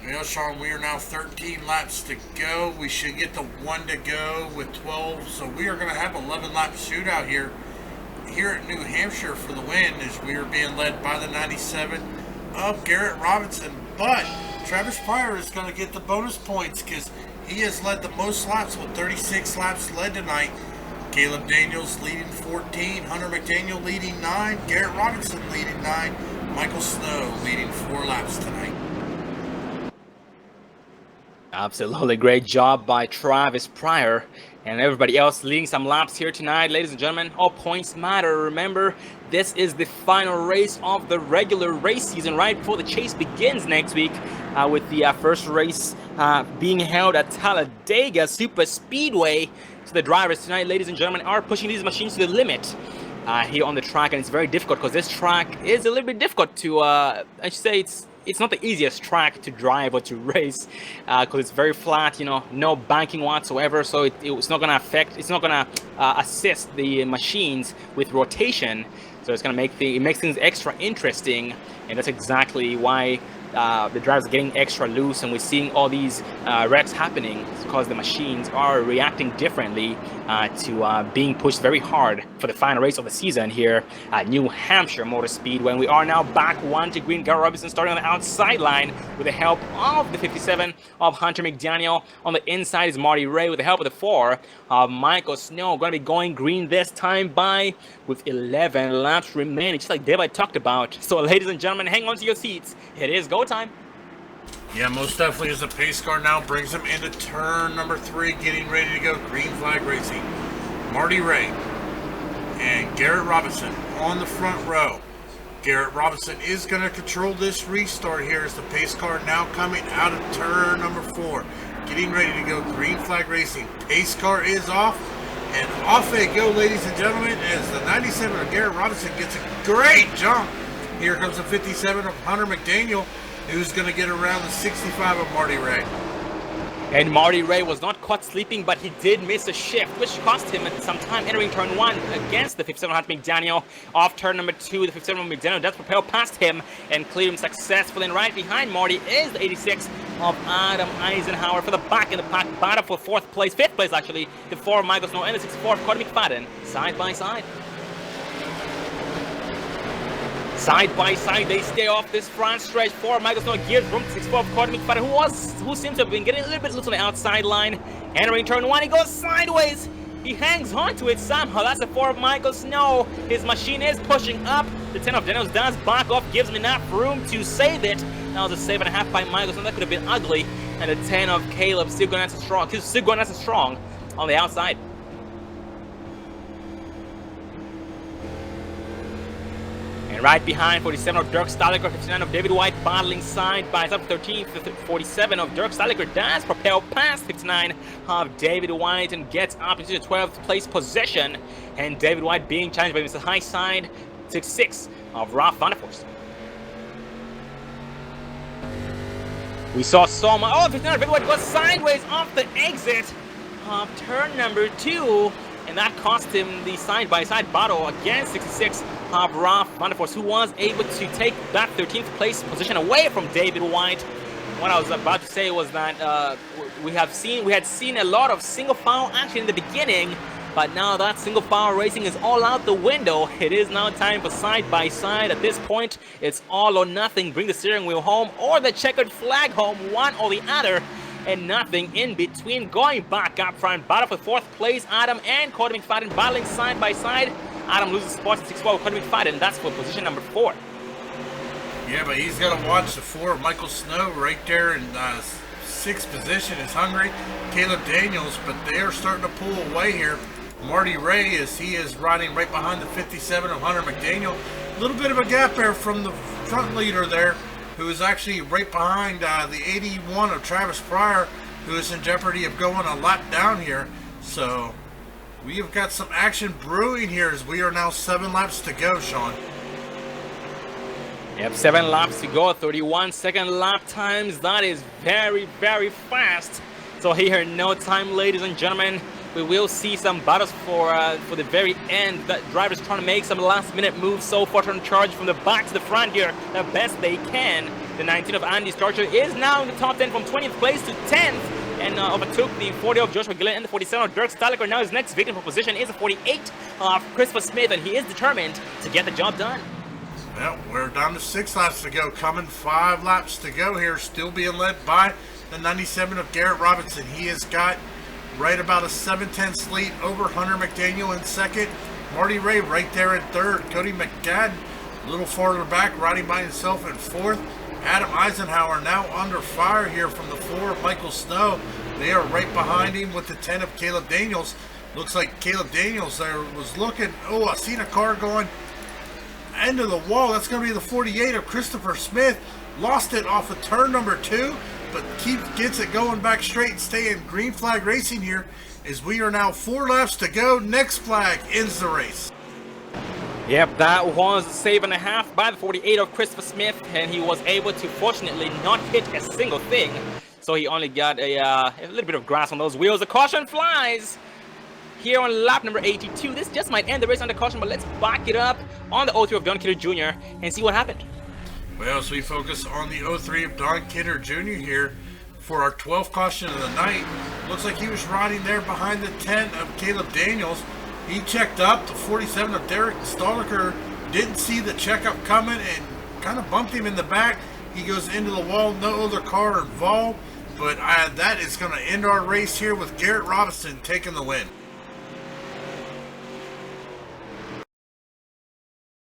Well, Sean, we are now 13 laps to go. We should get the 1 to go with 12. So we are going to have 11 lap shootout here at New Hampshire for the win, as we are being led by the 97 of Garrett Robinson. But Travis Pryor is going to get the bonus points because he has led the most laps with 36 laps led tonight. Caleb Daniels leading 14, Hunter McDaniel leading 9, Garrett Robinson leading 9, Michael Snow leading 4 laps tonight. Absolutely great job by Travis Pryor and everybody else leading some laps here tonight. Ladies and gentlemen, all points matter. Remember, this is the final race of the regular race season right before the chase begins next week, with the first race being held at Talladega Super Speedway. So the drivers tonight, ladies and gentlemen, are pushing these machines to the limit here on the track, and it's very difficult because this track is a little bit difficult to, I should say it's not the easiest track to drive or to race, because it's very flat, you know, no banking whatsoever. So it's not gonna assist the machines with rotation. So it's gonna make it makes things extra interesting, and that's exactly why the drivers are getting extra loose, and we're seeing all these wrecks happening. It's because the machines are reacting differently to being pushed very hard for the final race of the season here at New Hampshire Motor Speedway. When we are now back 1 to green. Garrett Robinson starting on the outside line with the help of the 57 of Hunter McDaniel. On the inside is Marty Ray with the help of the 4 of Michael Snow. Going to be going green this time with 11 laps remaining, just like Dave I talked about. So ladies and gentlemen, hang on to your seats. It is go time. Yeah, most definitely, as the pace car now brings him into turn number 3, getting ready to go. Green flag racing. Marty Ray and Garrett Robinson on the front row. Garrett Robinson is going to control this restart here as the pace car now coming out of turn number 4. Getting ready to go. Green flag racing. Pace car is off. And off they go, ladies and gentlemen, as the 97 of Garrett Robinson gets a great jump. Here comes the 57 of Hunter McDaniel, who's going to get around the 65 of Marty Ray. And Marty Ray was not caught sleeping, but he did miss a shift, which cost him some time entering turn 1 against the 57 Hunter McDaniel. Off turn number 2, the 57 McDaniel does propel past him and clear him successfully. And right behind Marty is the 86 of Adam Eisenhower for the back in the pack. Battle for 5th place actually. The 4 of Michael Snow and the 64 of Cody McFadden, side by side. Side by side, they stay off this front stretch. 4 Michael Snow gives room to 64 of Cody McFadden, who seems to have been getting a little bit loose on the outside line. Entering turn 1, he goes sideways. He hangs on to it somehow. That's the 4 of Michael Snow. His machine is pushing up. The 10 of Daniels does back off, gives him enough room to save it. That was a 7.5 by Michael Snow. That could have been ugly. And the 10 of Caleb still going nice and strong on the outside. And right behind, 47 of Dirk Staliker, 59 of David White battling side by side. 13, 47 of Dirk Staliker does propel past 59 of David White and gets up into the 12th place position. And David White being challenged by Mr. High Side, 66 of Ralph Vanderforst. We saw Soma. Oh, 59 of David White goes sideways off the exit of turn number 2. And that cost him the side-by-side battle against 66 of Ralph Vanderforst, who was able to take that 13th place position away from David White. What I was about to say was that we had seen a lot of single file action in the beginning, but now that single file racing is all out the window. It is now time for side-by-side. At this point, it's all or nothing. Bring the steering wheel home or the checkered flag home, one or the other. And nothing in between. Going back up front, battle for 4th place. Adam and Cody McFadden battling side by side. Adam loses spots at 6-4 with Cody McFadden. That's for position number 4. Yeah, but he's got to watch the 4 of Michael Snow right there in 6th position is Hungry. Caleb Daniels, but they are starting to pull away here. Marty Ray, as he is riding right behind the 57 of Hunter McDaniel. A little bit of a gap there from the front leader there, who is actually right behind the 81 of Travis Pryor, who is in jeopardy of going a lap down here. So we have got some action brewing here as we are now 7 laps to go, Sean. Yep, 7 laps to go, 31-second lap times. That is very, very fast. So here, no time, ladies and gentlemen. We will see some battles for the very end. The drivers trying to make some last-minute moves so far, trying to charge from the back to the front here the best they can. The 19 of Andy Starcher is now in the top 10 from 20th place to 10th, and overtook the 40 of Joshua Gillen and the 47 of Dirk Staliker. Now his next victim for position is a 48 of Christopher Smith, and he is determined to get the job done. Well, we're down to 6 laps to go. Coming 5 laps to go here. Still being led by the 97 of Garrett Robinson. He has got right about a 7/10 lead over Hunter McDaniel in second. Marty Ray right there in third. Cody McGadden a little farther back, riding by himself in fourth. Adam Eisenhower now under fire here from the 4 of Michael Snow. They are right behind him with the 10 of Caleb Daniels. Looks like Caleb Daniels there was looking. Oh, I seen a car going end of the wall. That's going to be the 48 of Christopher Smith. Lost it off of turn number 2, but gets it going back straight and staying green flag racing here as we are now 4 laps to go. Next flag ends the race. Yep, that was a save and a half by the 48 of Christopher Smith, and he was able to fortunately not hit a single thing. So he only got a little bit of grass on those wheels. The caution flies here on lap number 82. This just might end the race under caution, but let's back it up on the 03 of Don Kidder Jr. and see what happened. Well, so we focus on the 03 of Don Kidder Jr. here for our 12th caution of the night. Looks like he was riding there behind the 10 of Caleb Daniels. He checked up. The 47 of Derek Stoliker didn't see the checkup coming and kind of bumped him in the back. He goes into the wall. No other car involved. But that is going to end our race here with Garrett Robinson taking the win.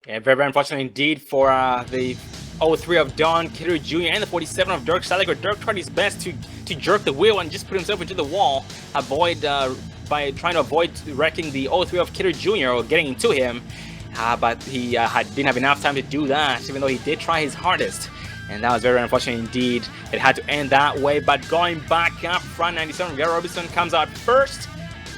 Yeah, very, very unfortunate indeed for the 03 of Don Kidder Jr. and the 47 of Dirk Staliker. Dirk tried his best to jerk the wheel and just put himself into the wall, by trying to avoid wrecking the 03 of Kidder Jr. or getting into him. But he didn't have enough time to do that, even though he did try his hardest. And that was very unfortunate indeed. It had to end that way, but going back up front, 97 Garrett Robinson comes out first.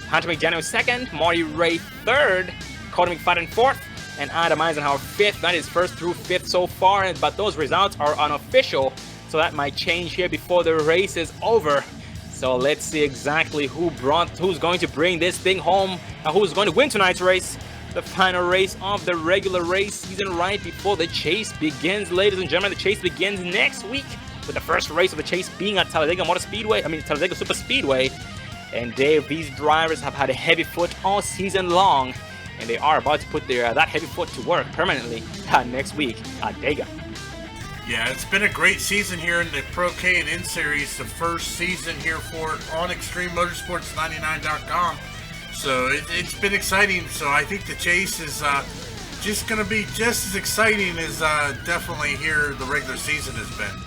Hunter McDaniel second, Marty Ray third, Cody McFadden fourth, and Adam Eisenhower 5th. That is 1st through 5th so far, but those results are unofficial, so that might change here before the race is over. So let's see exactly who's going to bring this thing home, who's going to win tonight's race. The final race of the regular race season right before the chase begins, ladies and gentlemen. The chase begins next week, with the first race of the chase being at Talladega Talladega Super Speedway. And Dave, these drivers have had a heavy foot all season long, and they are about to put that heavy foot to work permanently next week at Dega. Yeah, it's been a great season here in the Pro K&N Series, the first season here for it on ExtremeMotorsports99.com. So it's been exciting. So I think the chase is just going to be just as exciting as definitely here the regular season has been.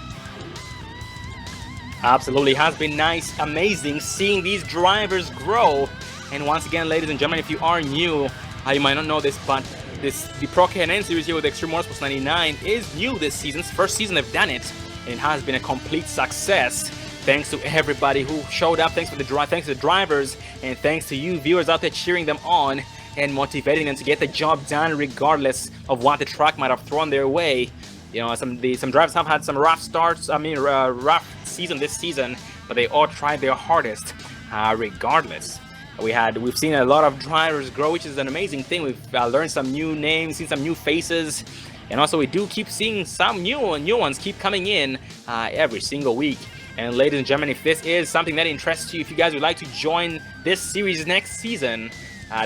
Absolutely, has been nice, amazing seeing these drivers grow. And once again, ladies and gentlemen, if you are new, you might not know this, but the Pro K&N Series here with Extreme Motorsports 99 is new this season. It's the first season they've done it, and it has been a complete success. Thanks to everybody who showed up, thanks to the drivers, and thanks to you viewers out there cheering them on and motivating them to get the job done regardless of what the track might have thrown their way. You know, some drivers have had some rough starts, rough season this season, but they all tried their hardest regardless. We've seen a lot of drivers grow, which is an amazing thing. We've learned some new names, seen some new faces, and also we do keep seeing some new ones keep coming in every single week. And ladies and gentlemen, if this is something that interests you, if you guys would like to join this series next season,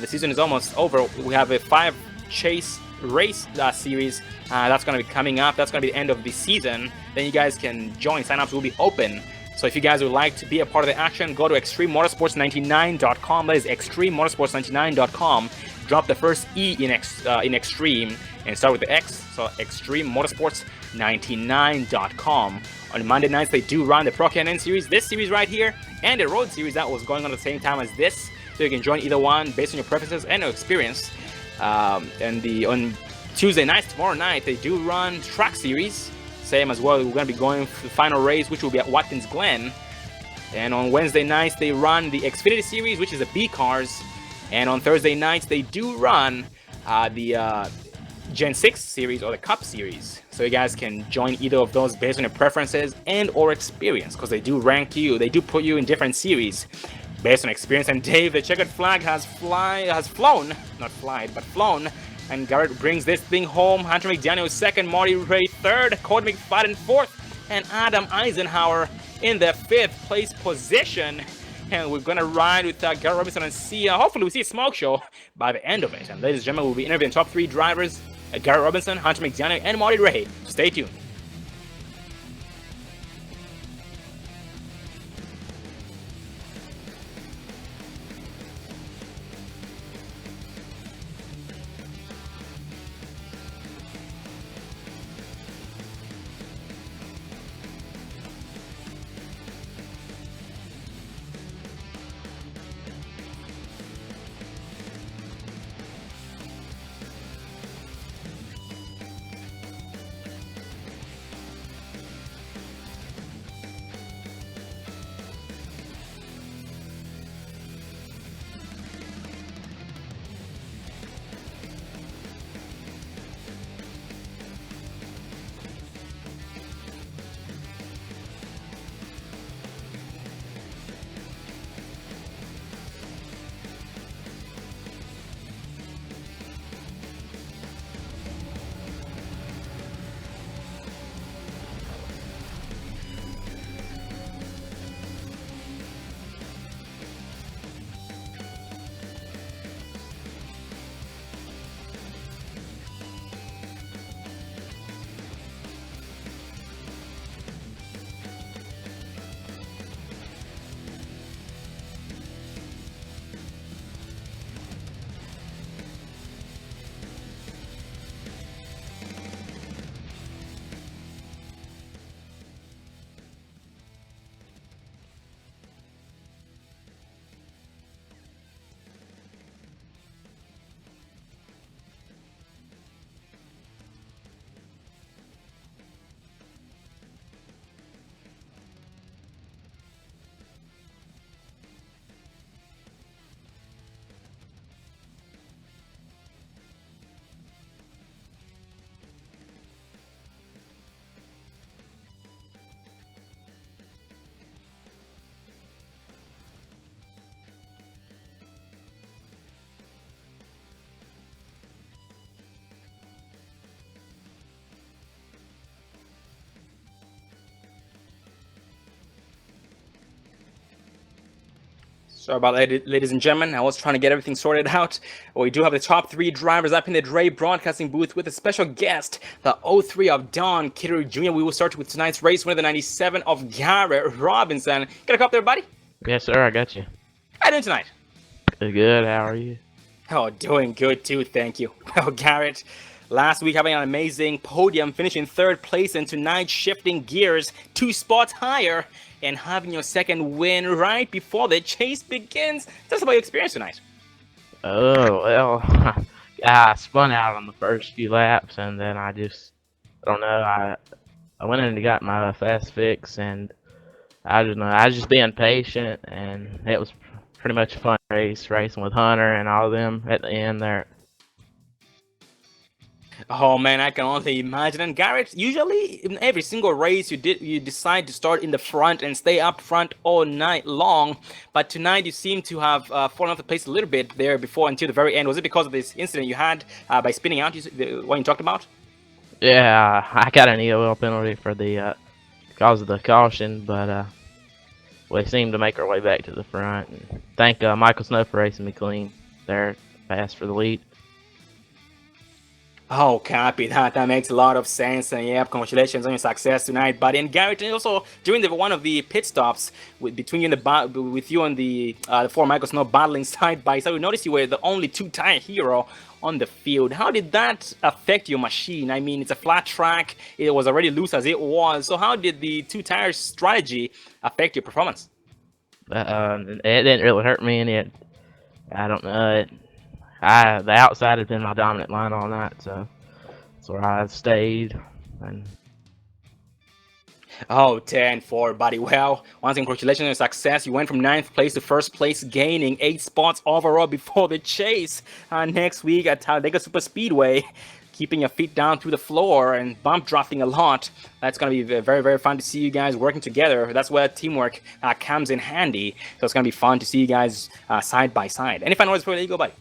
the season is almost over. We have a 5 chase race series that's going to be coming up. That's going to be the end of the season. Then you guys can join. Sign-ups will be open So if you guys would like to be a part of the action, go to extrememotorsports99.com. That is extrememotorsports99.com. Drop the first E in extreme and start with the X. So extrememotorsports99.com. On Monday nights, they do run the Pro Can series, this series right here, and the Road series that was going on at the same time as this. So you can join either one based on your preferences and your experience. On Tuesday nights, tomorrow night, they do run Track series. Same as well. We're going to be going for the final race, which will be at Watkins Glen. And on Wednesday nights, they run the Xfinity series, which is the B cars. And on Thursday nights, they do run the Gen 6 series or the Cup series. So you guys can join either of those based on your preferences and or experience, because they do rank you. They do put you in different series based on experience. And Dave, the checkered flag has flown, not flied, but flown. And Garrett brings this thing home. Hunter McDaniel second, Marty Ray third, Cody McFadden fourth, and Adam Eisenhower in the 5th place position. And we're gonna ride with Garrett Robinson and see, hopefully we see a smoke show by the end of it. And ladies and gentlemen, we'll be interviewing top 3 drivers, Garrett Robinson, Hunter McDaniel, and Marty Ray. Stay tuned. Sorry about that, ladies and gentlemen. I was trying to get everything sorted out. We do have the top 3 drivers up in the Dre Broadcasting booth with a special guest, the 03 of Don Kittery Jr. We will start with tonight's race winner, the 97 of Garrett Robinson. Got a cup there, buddy? Yes, sir. I got you. How you doing tonight? Good. How are you? Oh, doing good too, thank you. Well, Garrett, last week having an amazing podium, finishing 3rd place, and tonight shifting gears 2 spots higher and having your 2nd win right before the chase begins. Tell us about your experience tonight. Oh, well, I spun out on the first few laps, and then I don't know, I went in and got my fast fix, and I don't know, I was just being patient, and it was pretty much a fun race, racing with Hunter and all of them at the end there. Oh man, I can only imagine. And Garrett, usually in every single race you decide to start in the front and stay up front all night long, but tonight you seem to have fallen off the place a little bit there before until the very end. Was it because of this incident you had by spinning out, what you talked about? Yeah, I got an EOL penalty for the cause of the caution, but we seemed to make our way back to the front. And thank Michael Snow for racing me clean there, fast for the lead. Oh, copy that. That makes a lot of sense. And yeah, congratulations on your success tonight, buddy. And Garrett, and also during one of the pit stops between you and with you and the four Michael Snow battling side by side, we noticed you were the only two-tire hero on the field. How did that affect your machine? I mean, it's a flat track. It was already loose as it was. So how did the two-tire strategy affect your performance? It didn't really hurt me any. I don't know. The outside had been my dominant line all night, so that's where I stayed. And oh, 10-4, buddy. Well, once again, congratulations on your success. You went from 9th place to 1st place, gaining 8 spots overall before the chase next week at Talladega Super Speedway. Keeping your feet down through the floor and bump drafting a lot. That's going to be very, very fun to see you guys working together. That's where teamwork comes in handy. So it's going to be fun to see you guys side by side. Any final words before you go, buddy?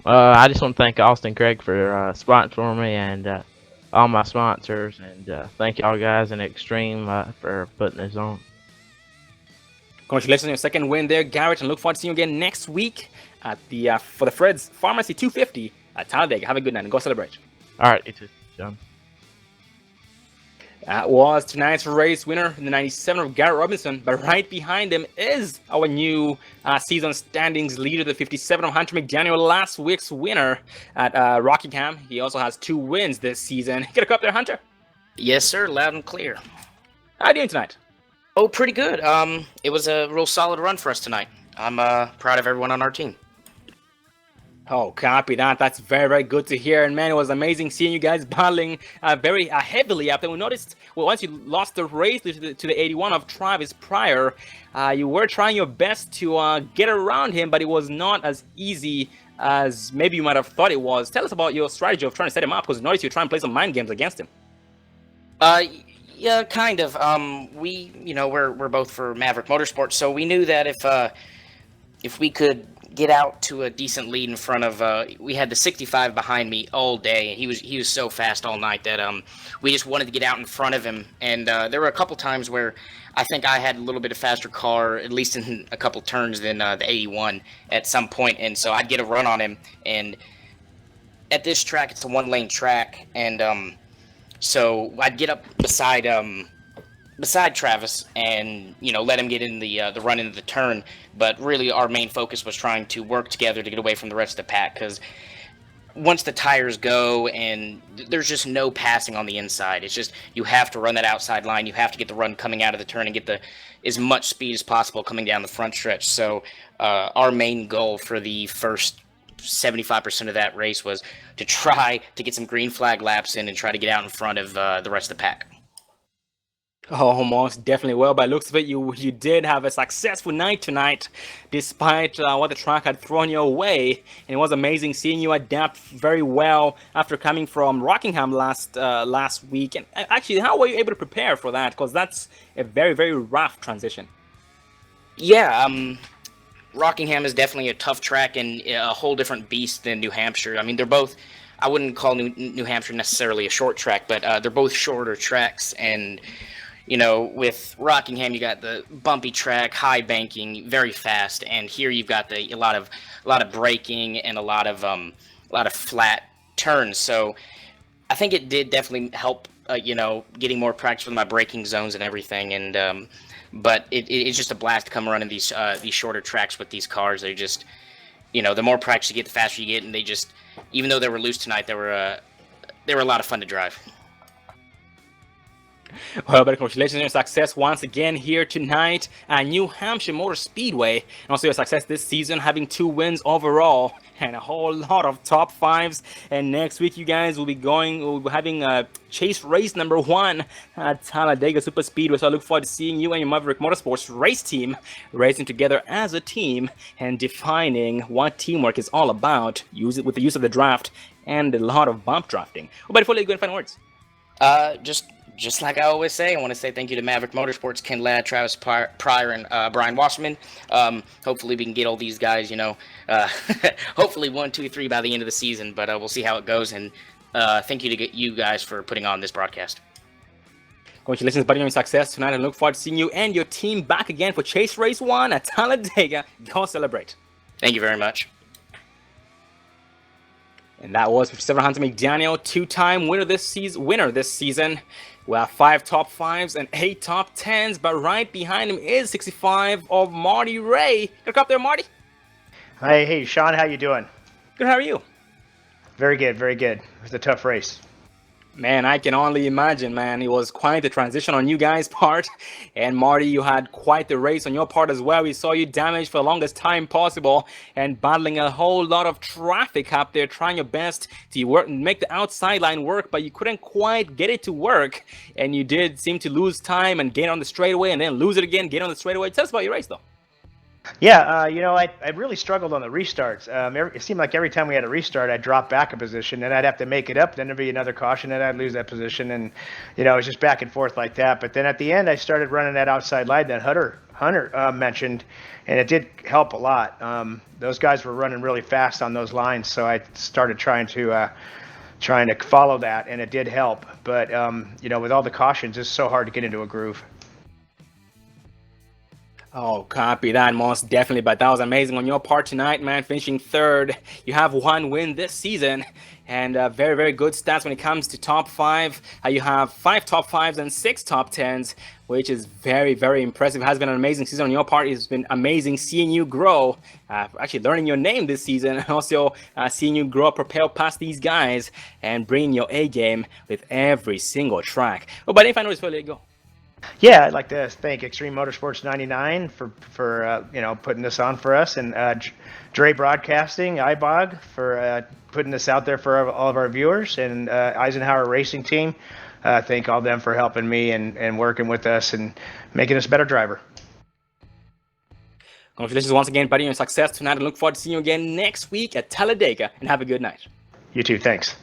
I just want to thank Austin Craig for sponsoring me and all my sponsors, and thank y'all guys in Extreme for putting this on. Congratulations on your second win there, Garrett, and look forward to seeing you again next week at the for the Fred's Pharmacy 250 at Talladega. Have a good night and go celebrate. All right, you too, John. That was tonight's race winner in the 97 of Garrett Robinson, but right behind him is our new season standings leader, the 57 of Hunter McDaniel, last week's winner at Rockingham. He also has 2 wins this season. Get a cup there, Hunter. Yes, sir. Loud and clear. How are you doing tonight? Oh, pretty good. It was a real solid run for us tonight. I'm proud of everyone on our team. Oh, copy that. That's very, very good to hear. And man, it was amazing seeing you guys battling very heavily up there. We noticed, well, once you lost the race to the 81 of Travis Pryor, you were trying your best to get around him, but it was not as easy as maybe you might have thought it was. Tell us about your strategy of trying to set him up, because notice you're trying to play some mind games against him. Yeah, kind of. We're both for Maverick Motorsports, so we knew that if we could get out to a decent lead in front of, we had the 65 behind me all day. He was so fast all night that we just wanted to get out in front of him. And there were a couple times where I think I had a little bit of faster car, at least in a couple turns, than the 81 at some point. And so I'd get a run on him. And at this track, it's a 1-lane track, and so I'd get up beside Travis and let him get in the run into the turn. But really our main focus was trying to work together to get away from the rest of the pack, because once the tires go and there's just no passing on the inside, it's just you have to run that outside line, you have to get the run coming out of the turn and get as much speed as possible coming down the front stretch. So our main goal for the first 75% of that race was to try to get some green flag laps in and try to get out in front of the rest of the pack. Oh, most definitely. Well, by the looks of it, you did have a successful night tonight, despite what the track had thrown your way. And it was amazing seeing you adapt very well after coming from Rockingham last week. And actually, how were you able to prepare for that? Because that's a very, very rough transition. Yeah, Rockingham is definitely a tough track and a whole different beast than New Hampshire. I mean, they're both, I wouldn't call New Hampshire necessarily a short track, but they're both shorter tracks. And with Rockingham, you got the bumpy track, high banking, very fast, and here you've got a lot of braking and a lot of flat turns. So I think it did definitely help, getting more practice with my braking zones and everything. And but it's just a blast to come running these shorter tracks with these cars. They just, the more practice you get, the faster you get, and they just, even though they were loose tonight, they were a lot of fun to drive. Well, but congratulations on your success once again here tonight at New Hampshire Motor Speedway, and also your success this season, having 2 wins overall and a whole lot of top 5s. And next week, you guys will be having chase race number 1 at Talladega Super Speedway. So I look forward to seeing you and your Maverick Motorsports race team racing together as a team and defining what teamwork is all about. With the use of the draft and a lot of bump drafting. Well, but before you go and final words. Just like I always say, I want to say thank you to Maverick Motorsports, Ken Ladd, Travis Pryor, and Brian Wasserman. Hopefully we can get all these guys, hopefully 1, 2, 3 by the end of the season, but we'll see how it goes. And thank you to you guys for putting on this broadcast. Congratulations, buddy, on your success tonight, and look forward to seeing you and your team back again for Chase Race 1 at Talladega. Go celebrate. Thank you very much. And that was 57 Hunter McDaniel, two-time winner this season. We have 5 top 5s and 8 top 10s, but right behind him is 65 of Marty Ray. Look up there, Marty. Hey, Sean, how you doing? Good, how are you? Very good, very good. It was a tough race. Man, I can only imagine, man. It was quite the transition on you guys' part. And Marty, you had quite the race on your part as well. We saw you damaged for the longest time possible and battling a whole lot of traffic up there, trying your best to make the outside line work, but you couldn't quite get it to work. And you did seem to lose time and gain on the straightaway and then lose it again, gain on the straightaway. Tell us about your race, though. Yeah, I really struggled on the restarts. It seemed like every time we had a restart, I'd drop back a position, then I'd have to make it up, then there'd be another caution, and I'd lose that position, and it was just back and forth like that. But then at the end, I started running that outside line that Hunter mentioned, and it did help a lot. Those guys were running really fast on those lines, so I started trying to follow that, and it did help. But with all the cautions, it's so hard to get into a groove. Oh, copy that, most definitely. But that was amazing on your part tonight, man. Finishing third. You have 1 win this season, and very, very good stats when it comes to top 5. You have 5 top 5s and 6 top 10s, which is very, very impressive. It has been an amazing season on your part. It's been amazing seeing you grow, actually learning your name this season, and also seeing you grow, propel past these guys, and bring your A game with every single track. Oh, but if I know it's where you go. Yeah, I'd like to thank Extreme Motorsports 99 for putting this on for us, and Dre Broadcasting, iBog, for putting this out there for all of our viewers, and Eisenhower Racing Team. Thank all of them for helping me and working with us and making us a better driver. Congratulations once again, buddy, on your success tonight, and look forward to seeing you again next week at Talladega, and have a good night. You too, thanks.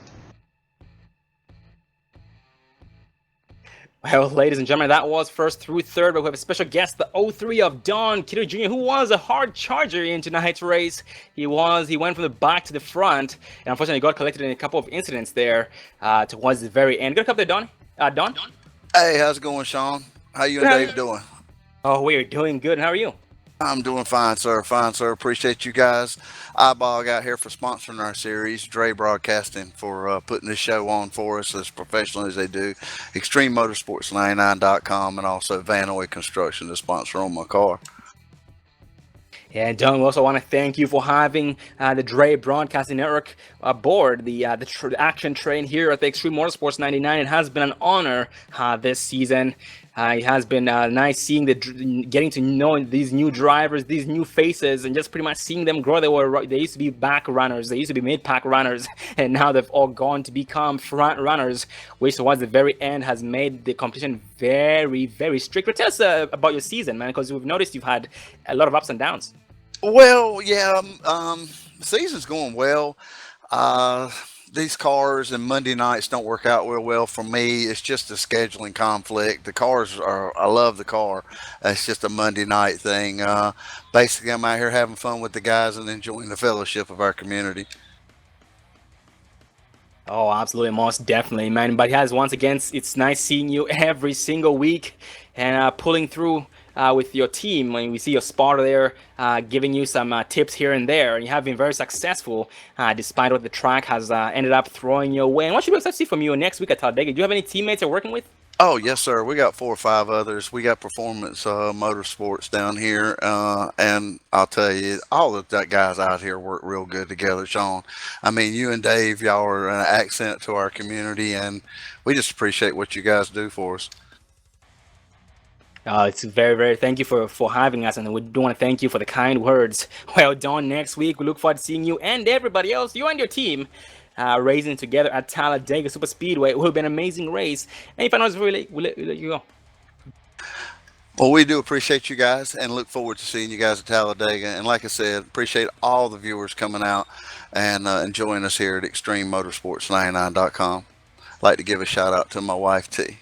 Well, ladies and gentlemen, that was first through third, but we have a special guest, the 03 of Don Kidder Jr., who was a hard charger in tonight's race. He went from the back to the front, and unfortunately got collected in a couple of incidents there towards the very end. Good up there, Don. Don? Hey, how's it going, Sean? How you and Dave doing? Oh, we're doing good. And how are you? I'm doing fine, sir. Fine, sir. Appreciate you guys. iBog out here for sponsoring our series. Dre Broadcasting for putting this show on for us as professionally as they do. ExtremeMotorsports99.com, and also Vanoy Construction, the sponsor on my car. And Don, we also want to thank you for having the Dre Broadcasting Network aboard the action train here at the Extreme Motorsports 99. It has been an honor this season. It has been nice seeing getting to know these new drivers, these new faces, and just pretty much seeing them grow. They used to be back runners, they used to be mid-pack runners, and now they've all gone to become front runners, which towards the very end has made the competition very, very strict. But tell us about your season, man, because we've noticed you've had a lot of ups and downs. Well, yeah, the season's going well. These cars and Monday nights don't work out real well for me. It's just a scheduling conflict. I love the car. It's just a Monday night thing. Basically, I'm out here having fun with the guys and enjoying the fellowship of our community. Oh, absolutely, most definitely, man. But once again, it's nice seeing you every single week and pulling through with your team. When we see your spotter there giving you some tips here and there, and you have been very successful despite what the track has ended up throwing your way. And what should we expect to see from you next week at Talladega? Do you have any teammates you're working with? Oh, yes, sir. We got 4 or 5 others. We got Performance Motorsports down here. And I'll tell you, all of the guys out here work real good together, Sean. I mean, you and Dave, y'all are an accent to our community, and we just appreciate what you guys do for us. It's very, very thank you for having us, and we do want to thank you for the kind words. Well done. Next week, we look forward to seeing you and everybody else, you and your team, racing together at Talladega Super Speedway. It will be an amazing race. And if I know it's really, we'll let you go. Well, we do appreciate you guys and look forward to seeing you guys at Talladega. And like I said, appreciate all the viewers coming out and enjoying us here at ExtremeMotorsports99.com. I'd like to give a shout out to my wife, T.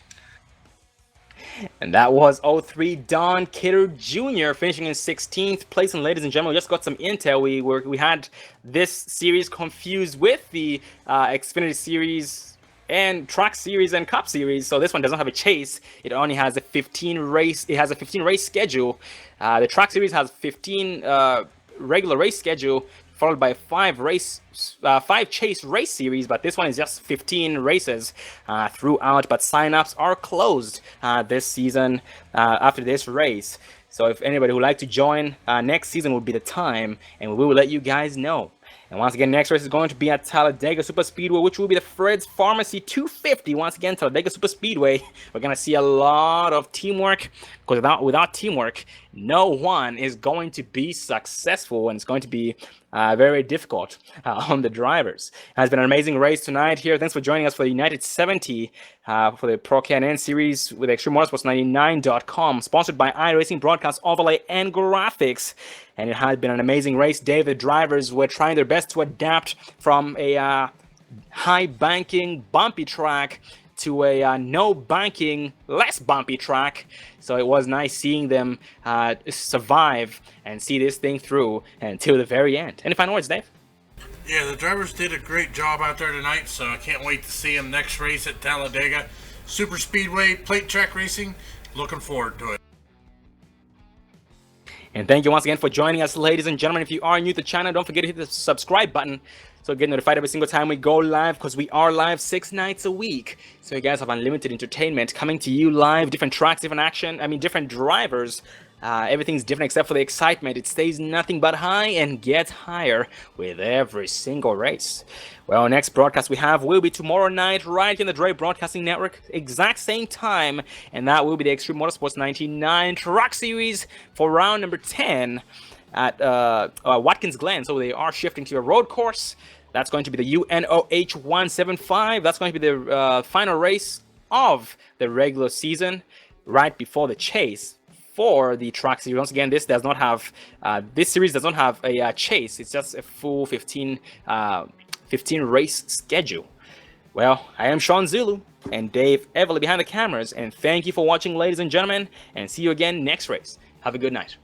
And that was 03 Don Kidder Jr. finishing in 16th place. And ladies and gentlemen, we just got some intel. We had this series confused with the Xfinity Series and Track Series and Cup Series. So this one doesn't have a chase. It only has a 15 race. It has a 15 race schedule. The Track Series has 15 regular race schedule followed by 5 chase race series, but this one is just 15 races throughout. But sign-ups are closed this season after this race. So if anybody would like to join, next season will be the time, and we will let you guys know. And once again, next race is going to be at Talladega Superspeedway, which will be the Fred's Pharmacy 250. Once again, Talladega Superspeedway. We're going to see a lot of teamwork, because without teamwork, no one is going to be successful, and it's going to be very difficult on the drivers. It has been an amazing race tonight here. Thanks for joining us for the United 70 for the Pro Can-N series with ExtremeMotorsports99.com, sponsored by iRacing Broadcast Overlay and Graphics. And it has been an amazing race. Dave, the drivers were trying their best to adapt from a high banking, bumpy track to a no banking, less bumpy track. So it was nice seeing them survive and see this thing through until the very end. Any final words, Dave? Yeah, the drivers did a great job out there tonight, so I can't wait to see them next race at Talladega Super Speedway Plate Track Racing. Looking forward to it. And thank you once again for joining us, ladies and gentlemen. If you are new to the channel, don't forget to hit the subscribe button so you get notified every single time we go live, because we are live 6 nights a week. So you guys have unlimited entertainment coming to you live, different tracks, different action, different drivers. Everything's different except for the excitement. It stays nothing but high and gets higher with every single race. Well, next broadcast we have will be tomorrow night right in the Dre Broadcasting Network, exact same time, and that will be the Extreme Motorsports 99 Truck Series for round number 10 at Watkins Glen. So they are shifting to a road course. That's going to be the UNOH 175. That's going to be the final race of the regular season right before the chase for the Truck Series. Once again, this does not have this series does not have a chase. It's just a full 15 race schedule. Well, I am Sean Zulu and Dave Everly behind the cameras, and thank you for watching, ladies and gentlemen, and see you again next race. Have a good night.